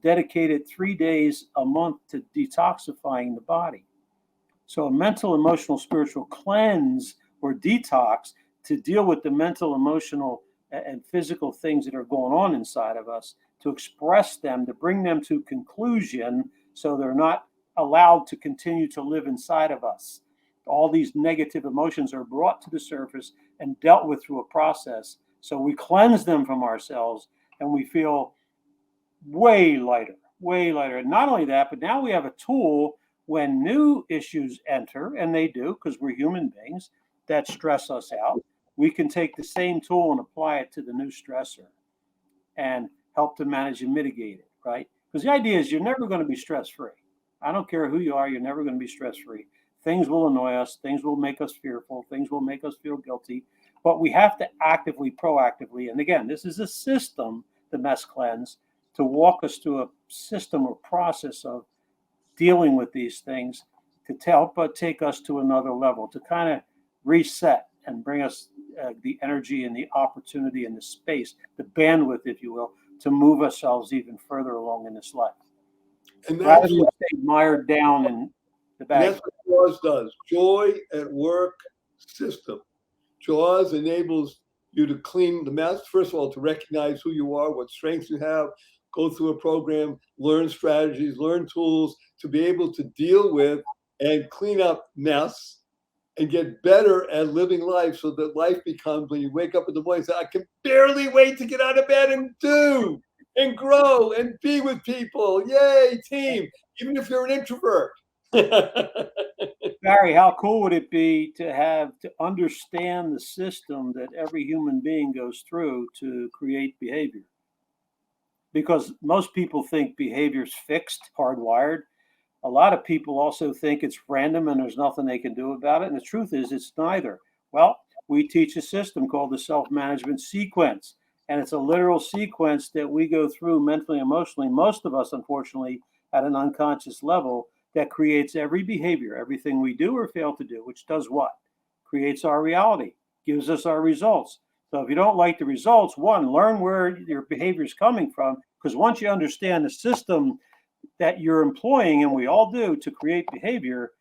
dedicated 3 days a month to detoxifying the body. So a mental, emotional, spiritual cleanse or detox to deal with the mental, emotional, and physical things that are going on inside of us, to express them, to bring them to conclusion so they're not allowed to continue to live inside of us. All these negative emotions are brought to the surface and dealt with through a process. So we cleanse them from ourselves and we feel way lighter, way lighter. And not only that, but now we have a tool when new issues enter, and they do because we're human beings that stress us out. We can take the same tool and apply it to the new stressor and help to manage and mitigate it, right? Because the idea is you're never going to be stress-free. I don't care who you are, you're never going to be stress-free. Things will annoy us, things will make us fearful, things will make us feel guilty, but we have to actively, proactively, and again, this is a system, the mess cleanse, to walk us through a system or process of dealing with these things to help take us to another level, to kind of reset and bring us the energy and the opportunity and the space, the bandwidth, if you will, to move ourselves even further along in this life. And rather that's than stay mired down in the bag. that's what JAWS does. Joy at Work system. JAWS enables you to clean the mess. First of all, to recognize who you are, what strengths you have, go through a program, learn strategies, learn tools to be able to deal with and clean up mess and get better at living life so that life becomes, when you wake up in the morning, say, I can barely wait to get out of bed and do and grow and be with people. Yay, team, even if you're an introvert. Barry, how cool would it be to understand the system that every human being goes through to create behavior? Because most people think behavior's fixed, hardwired. A lot of people also think it's random and there's nothing they can do about it. And the truth is, it's neither. Well, we teach a system called the self-management sequence. And it's a literal sequence that we go through mentally, emotionally, most of us, unfortunately, at an unconscious level, that creates every behavior, everything we do or fail to do, which does what? Creates our reality, gives us our results. So if you don't like the results, one, learn where your behavior is coming from, because once you understand the system that you're employing, and we all do, to create behavior,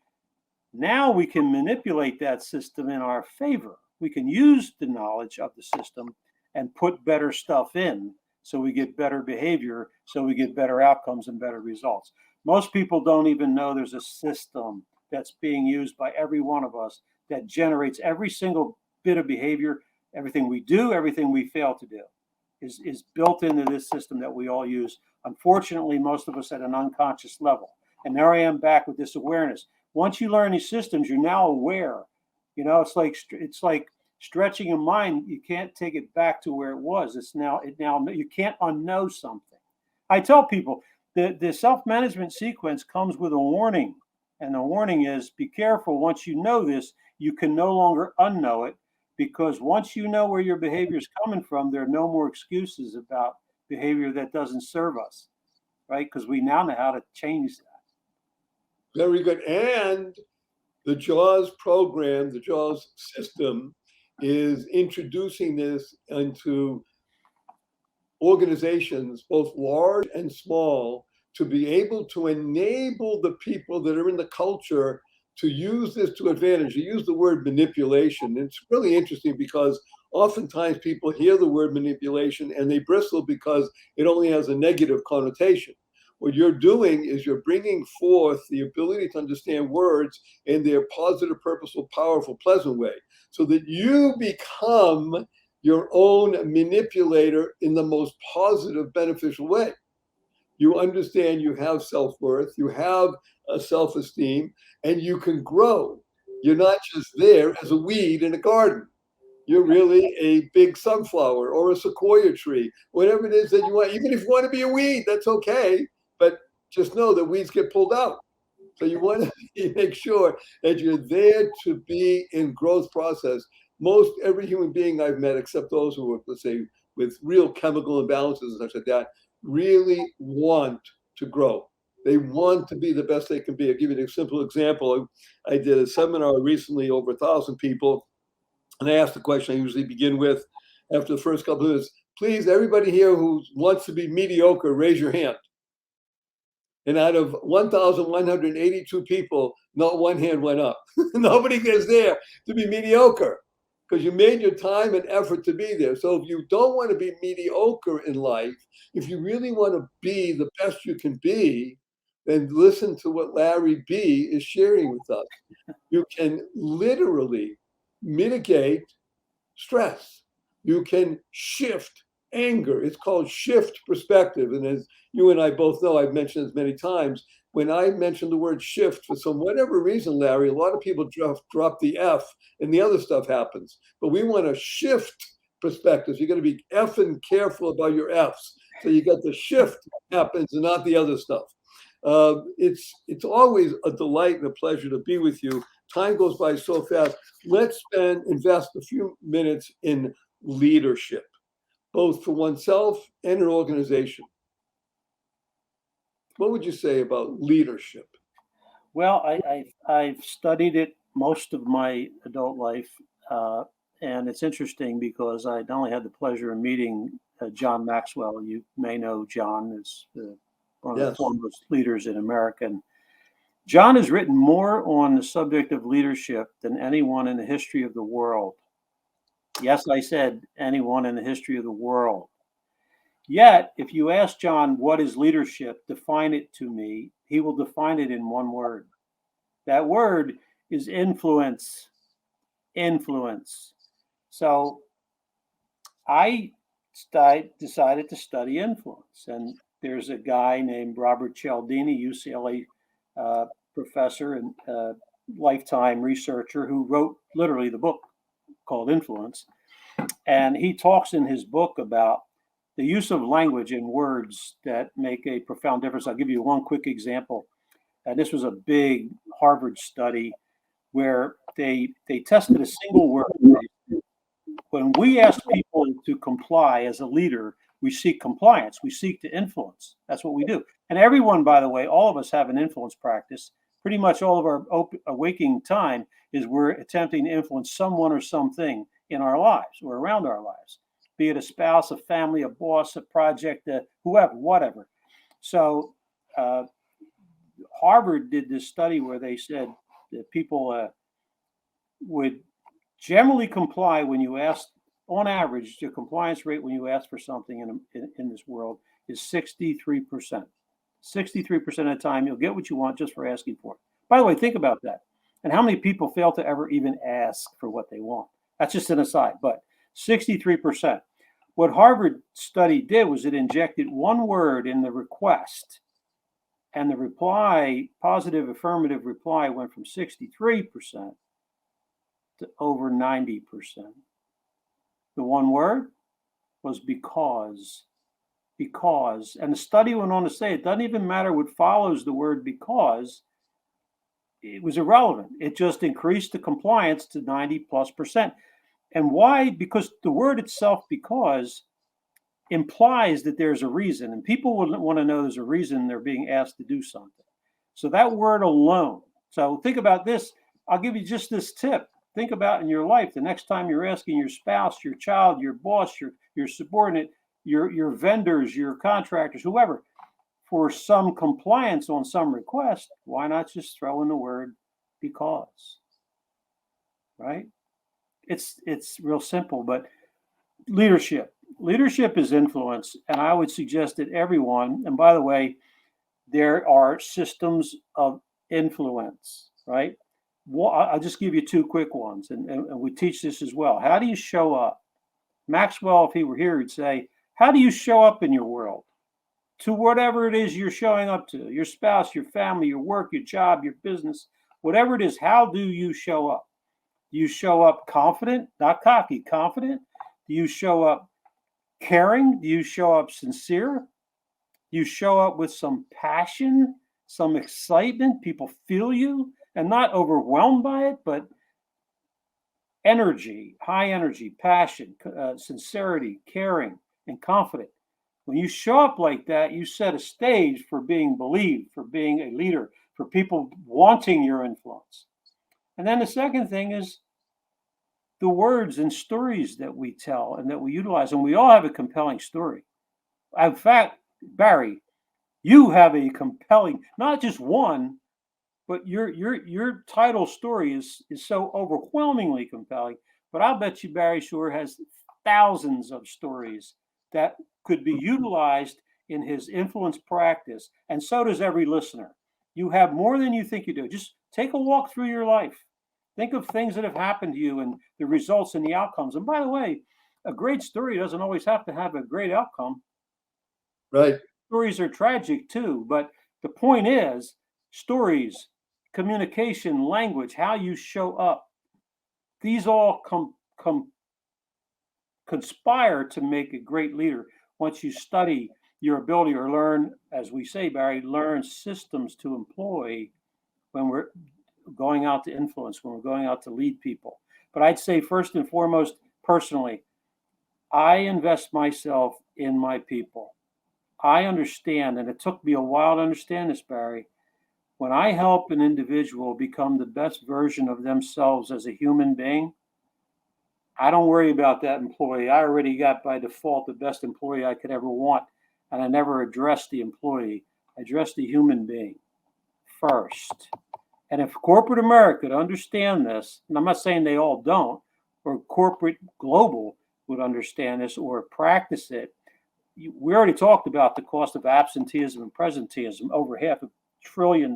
now we can manipulate that system in our favor. We can use the knowledge of the system and put better stuff in so we get better behavior, so we get better outcomes and better results. Most people don't even know there's a system that's being used by every one of us that generates every single bit of behavior. Everything we do, everything we fail to do is built into this system that we all use. Unfortunately, most of us at an unconscious level. And there I am back with this awareness. Once you learn these systems, you're now aware. You know, it's like stretching a mind. You can't take it back to where it was. You can't unknow something. I tell people the self-management sequence comes with a warning. And the warning is, be careful. Once you know this, you can no longer unknow it, because once you know where your behavior is coming from, there are no more excuses about behavior that doesn't serve us, right? Because we now know how to change that. Very good. And the JAWS program, the JAWS system, is introducing this into organizations, both large and small, to be able to enable the people that are in the culture to use this to advantage. You use the word manipulation. It's really interesting because oftentimes people hear the word manipulation and they bristle because it only has a negative connotation. What you're doing is you're bringing forth the ability to understand words in their positive, purposeful, powerful, pleasant way, so that you become your own manipulator in the most positive, beneficial way. You understand you have self-worth, you have a self-esteem, and you can grow. You're not just there as a weed in a garden. You're really a big sunflower or a sequoia tree, whatever it is that you want. Even if you want to be a weed, that's okay. But just know that weeds get pulled out. So you want to make sure that you're there to be in growth process. Most every human being I've met, except those who are, let's say, with real chemical imbalances and such like that, really want to grow. They want to be the best they can be. I'll give you a simple example. I did a seminar recently, over 1,000 people, and I asked the question I usually begin with after the first couple of minutes. Please, everybody here who wants to be mediocre, raise your hand. And out of 1,182 people, not one hand went up. Nobody is there to be mediocre, because you made your time and effort to be there. So if you don't want to be mediocre in life, if you really want to be the best you can be, then listen to what Larry B is sharing with us. You can literally mitigate stress. You can shift anger. It's called shift perspective. And as you and I both know, I've mentioned this many times, when I mention the word shift, for some whatever reason, Larry, a lot of people drop the F and the other stuff happens. But we want to shift perspectives. You're going to be effing careful about your Fs. So you got the shift happens and not the other stuff. It's always a delight and a pleasure to be with you. Time goes by so fast. Let's invest a few minutes in leadership, both for oneself and an organization. What would you say about leadership? Well, I've studied it most of my adult life, and it's interesting because I not only had the pleasure of meeting John Maxwell. You may know John as one of the foremost leaders in America. And John has written more on the subject of leadership than anyone in the history of the world. Yes, I said anyone in the history of the world. Yet, if you ask John, what is leadership, define it to me, he will define it in one word. That word is influence. Influence. So I decided to study influence. And there's a guy named Robert Cialdini, UCLA professor and lifetime researcher, who wrote literally the book called Influence. And he talks in his book about the use of language and words that make a profound difference. I'll give you one quick example. And this was a big Harvard study where they tested a single word. When we ask people to comply as a leader, we seek compliance. We seek to influence. That's what we do. And everyone, by the way, all of us have an influence practice. Pretty much all of our waking time is we're attempting to influence someone or something in our lives or around our lives, be it a spouse, a family, a boss, a project, whoever, whatever. So Harvard did this study where they said that people would generally comply when you ask. On average, the compliance rate when you ask for something in this world is 63%. 63% of the time, you'll get what you want just for asking for it. By the way, think about that. And how many people fail to ever even ask for what they want? That's just an aside, but 63%. What Harvard study did was it injected one word in the request, and the reply, positive affirmative reply, went from 63% to over 90%. The one word was because. Because. And the study went on to say it doesn't even matter what follows the word because. it was irrelevant. It just increased the compliance to 90+%. And why? Because the word itself, because, implies that there's a reason, and people would want to know there's a reason they're being asked to do something. So that word alone. So think about this. I'll give you just this tip. Think about in your life, the next time you're asking your spouse, your child, your boss, your subordinate, your vendors, your contractors, whoever, for some compliance on some request, why not just throw in the word because? Right? It's real simple, but leadership is influence, and I would suggest that everyone, and by the way, there are systems of influence, right? Well, I'll just give you two quick ones, and we teach this as well. How do you show up? Maxwell, if he were here, he'd say, how do you show up in your world? To whatever it is you're showing up to, your spouse, your family, your work, your job, your business, whatever it is, how do you show up? Do you show up confident, not cocky, confident? Do you show up caring? Do you show up sincere? Do you show up with some passion, some excitement? People feel you and not overwhelmed by it, but energy, high energy, passion, sincerity, caring, and confident. When you show up like that, you set a stage for being believed, for being a leader, for people wanting your influence. And then the second thing is the words and stories that we tell and that we utilize. And we all have a compelling story. In fact, Barry, you have a compelling, not just one, but your title story is so overwhelmingly compelling. But I'll bet you Barry Shore has thousands of stories that could be utilized in his influence practice. And so does every listener. You have more than you think you do. Just take a walk through your life. Think of things that have happened to you and the results and the outcomes. And by the way, a great story doesn't always have to have a great outcome. Right. Stories are tragic too, but the point is stories, communication, language, how you show up. These all conspire to make a great leader once you study your ability or learn, as we say, Barry, learn systems to employ when we're going out to influence, when we're going out to lead people. But I'd say first and foremost, personally, I invest myself in my people. I understand, and it took me a while to understand this, Barry. When I help an individual become the best version of themselves as a human being, I don't worry about that employee. I already got by default the best employee I could ever want, and I never addressed the employee. I addressed the human being first. And if corporate America could understand this, and I'm not saying they all don't, or corporate global would understand this or practice it, we already talked about the cost of absenteeism and presenteeism, over $500 billion.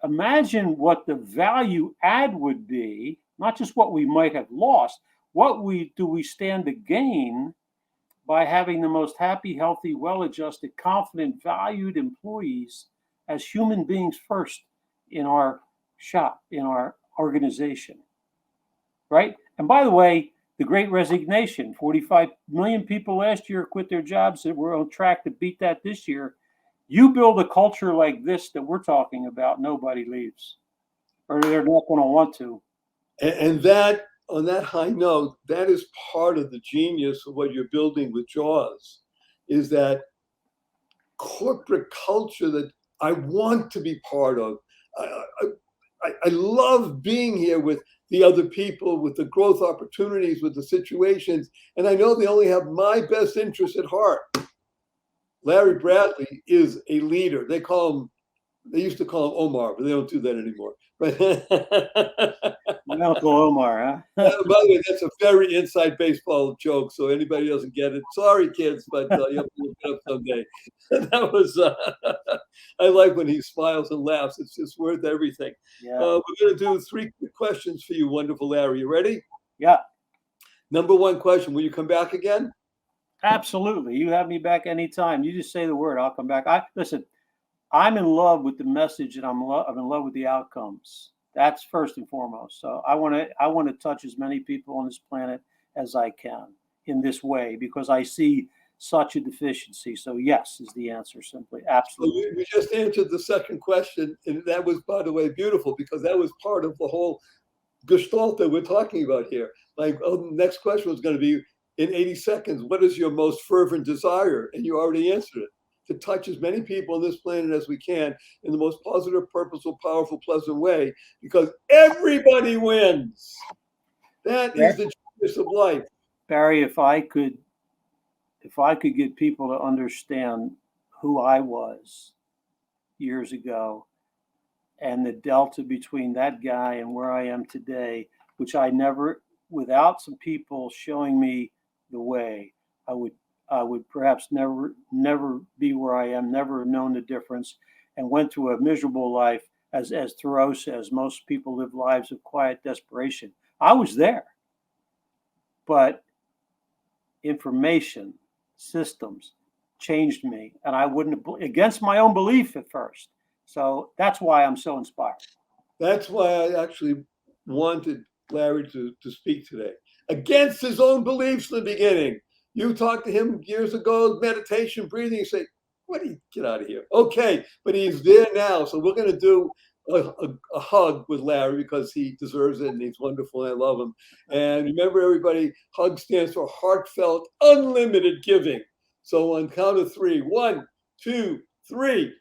Imagine what the value add would be, not just what we might have lost, do we stand to gain by having the most happy, healthy, well-adjusted, confident, valued employees as human beings first in our shop, in our organization, right? And by the way, the Great Resignation, 45 million people last year quit their jobs, that we're on track to beat that this year. You build a culture like this that we're talking about, nobody leaves, or they're not going to want to. And that, on that high note, that is part of the genius of what you're building with JAWS, is that corporate culture that I want to be part of. I love being here with the other people, with the growth opportunities, with the situations, and I know they only have my best interest at heart. Larry Bradley is a leader. They used to call him Omar, but they don't do that anymore. My Uncle Omar, huh? By the way, that's a very inside baseball joke, so anybody doesn't get it, sorry, kids, but you have to look it up someday. That was, I like when he smiles and laughs. It's just worth everything. Yeah. We're going to do 3 quick questions for you, wonderful Larry. You ready? Yeah. Number 1 question, will you come back again? Absolutely. You have me back anytime. You just say the word, I'll come back. Listen, I'm in love with the message, and I'm in love with the outcomes. That's first and foremost. So I want to touch as many people on this planet as I can in this way, because I see such a deficiency. So yes, is the answer simply. So Absolutely. you just answered the second question. And that was, by the way, beautiful, because that was part of the whole gestalt that we're talking about here. Like, oh, the next question was going to be, in 80 seconds, what is your most fervent desire? And you already answered it. To touch as many people on this planet as we can in the most positive, purposeful, powerful, pleasant way, because everybody wins. That is the genius of life. Barry, if I could get people to understand who I was years ago and the delta between that guy and where I am today, which I never, without some people showing me the way, I would perhaps never be where I am, never have known the difference, and went through a miserable life, as Thoreau says, most people live lives of quiet desperation. I was there, but information, systems changed me, and I wouldn't have, against my own belief at first. So that's why I'm so inspired. That's why I actually wanted Larry to speak today. Against his own beliefs in the beginning. You talked to him years ago, meditation, breathing, you say, what do you get out of here? Okay, but he's there now. So we're going to do a hug with Larry because he deserves it and he's wonderful and I love him. And remember, everybody, HUG stands for heartfelt, unlimited giving. So on count of three, 1, 2, 3.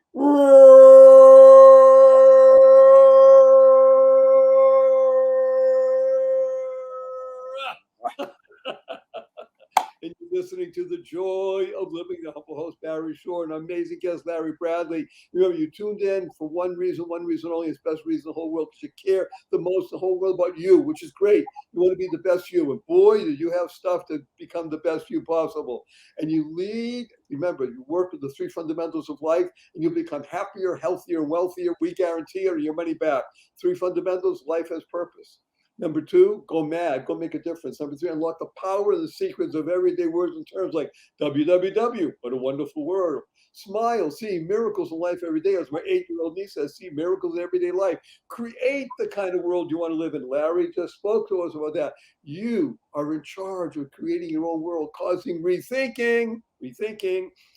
And you're listening to The Joy of Living, the humble host, Barry Shore, and amazing guest, Larry Bradley. Remember, you tuned in for one reason only, it's best reason in the whole world, because you care the most in the whole world about you, which is great. You want to be the best you. And boy, do you have stuff to become the best you possible. And you lead, remember, you work with the 3 fundamentals of life, and you'll become happier, healthier, and wealthier. We guarantee it, or your money back. 3 fundamentals, life has purpose. Number 2, go mad, go make a difference. Number 3, unlock the power and the secrets of everyday words and terms like WWW, what a wonderful word. Smile, see miracles in life every day. As my 8-year-old niece says, see miracles in everyday life. Create the kind of world you want to live in. Larry just spoke to us about that. You are in charge of creating your own world, causing rethinking,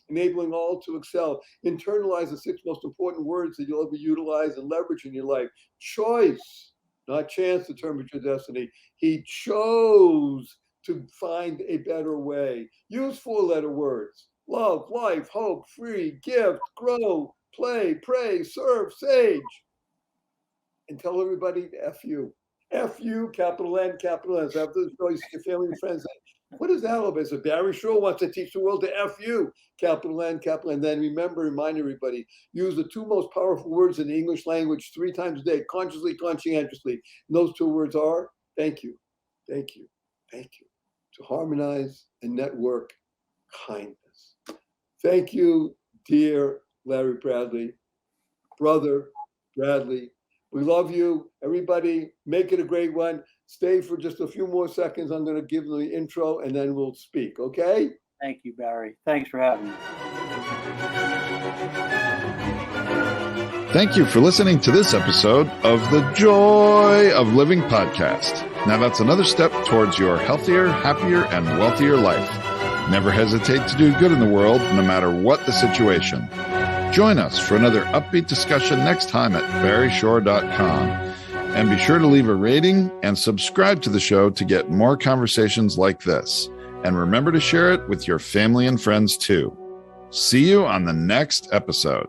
enabling all to excel. Internalize the 6 most important words that you'll ever utilize and leverage in your life. Choice. Not chance determines your destiny. He chose to find a better way. Use 4-letter words. Love, life, hope, free, gift, grow, play, pray, serve, sage. And tell everybody to F you. F you, capital N, capital S. After this show, you see your family and friends say, what is that all about? So Barry Shore wants to teach the world to F you, capital N, capital N. Then remember, remind everybody, use the 2 most powerful words in the English language 3 times a day, consciously, conscientiously. And those 2 words are, thank you, thank you, thank you. To harmonize and network, kindness. Thank you, dear Larry Bradley, brother Bradley. We love you. Everybody, make it a great one. Stay for just a few more seconds. I'm going to give the intro and then we'll speak, okay? Thank you, Barry. Thanks for having me. Thank you for listening to this episode of the Joy of Living podcast. Now that's another step towards your healthier, happier, and wealthier life. Never hesitate to do good in the world, no matter what the situation. Join us for another upbeat discussion next time at barryshore.com. And be sure to leave a rating and subscribe to the show to get more conversations like this. And remember to share it with your family and friends too. See you on the next episode.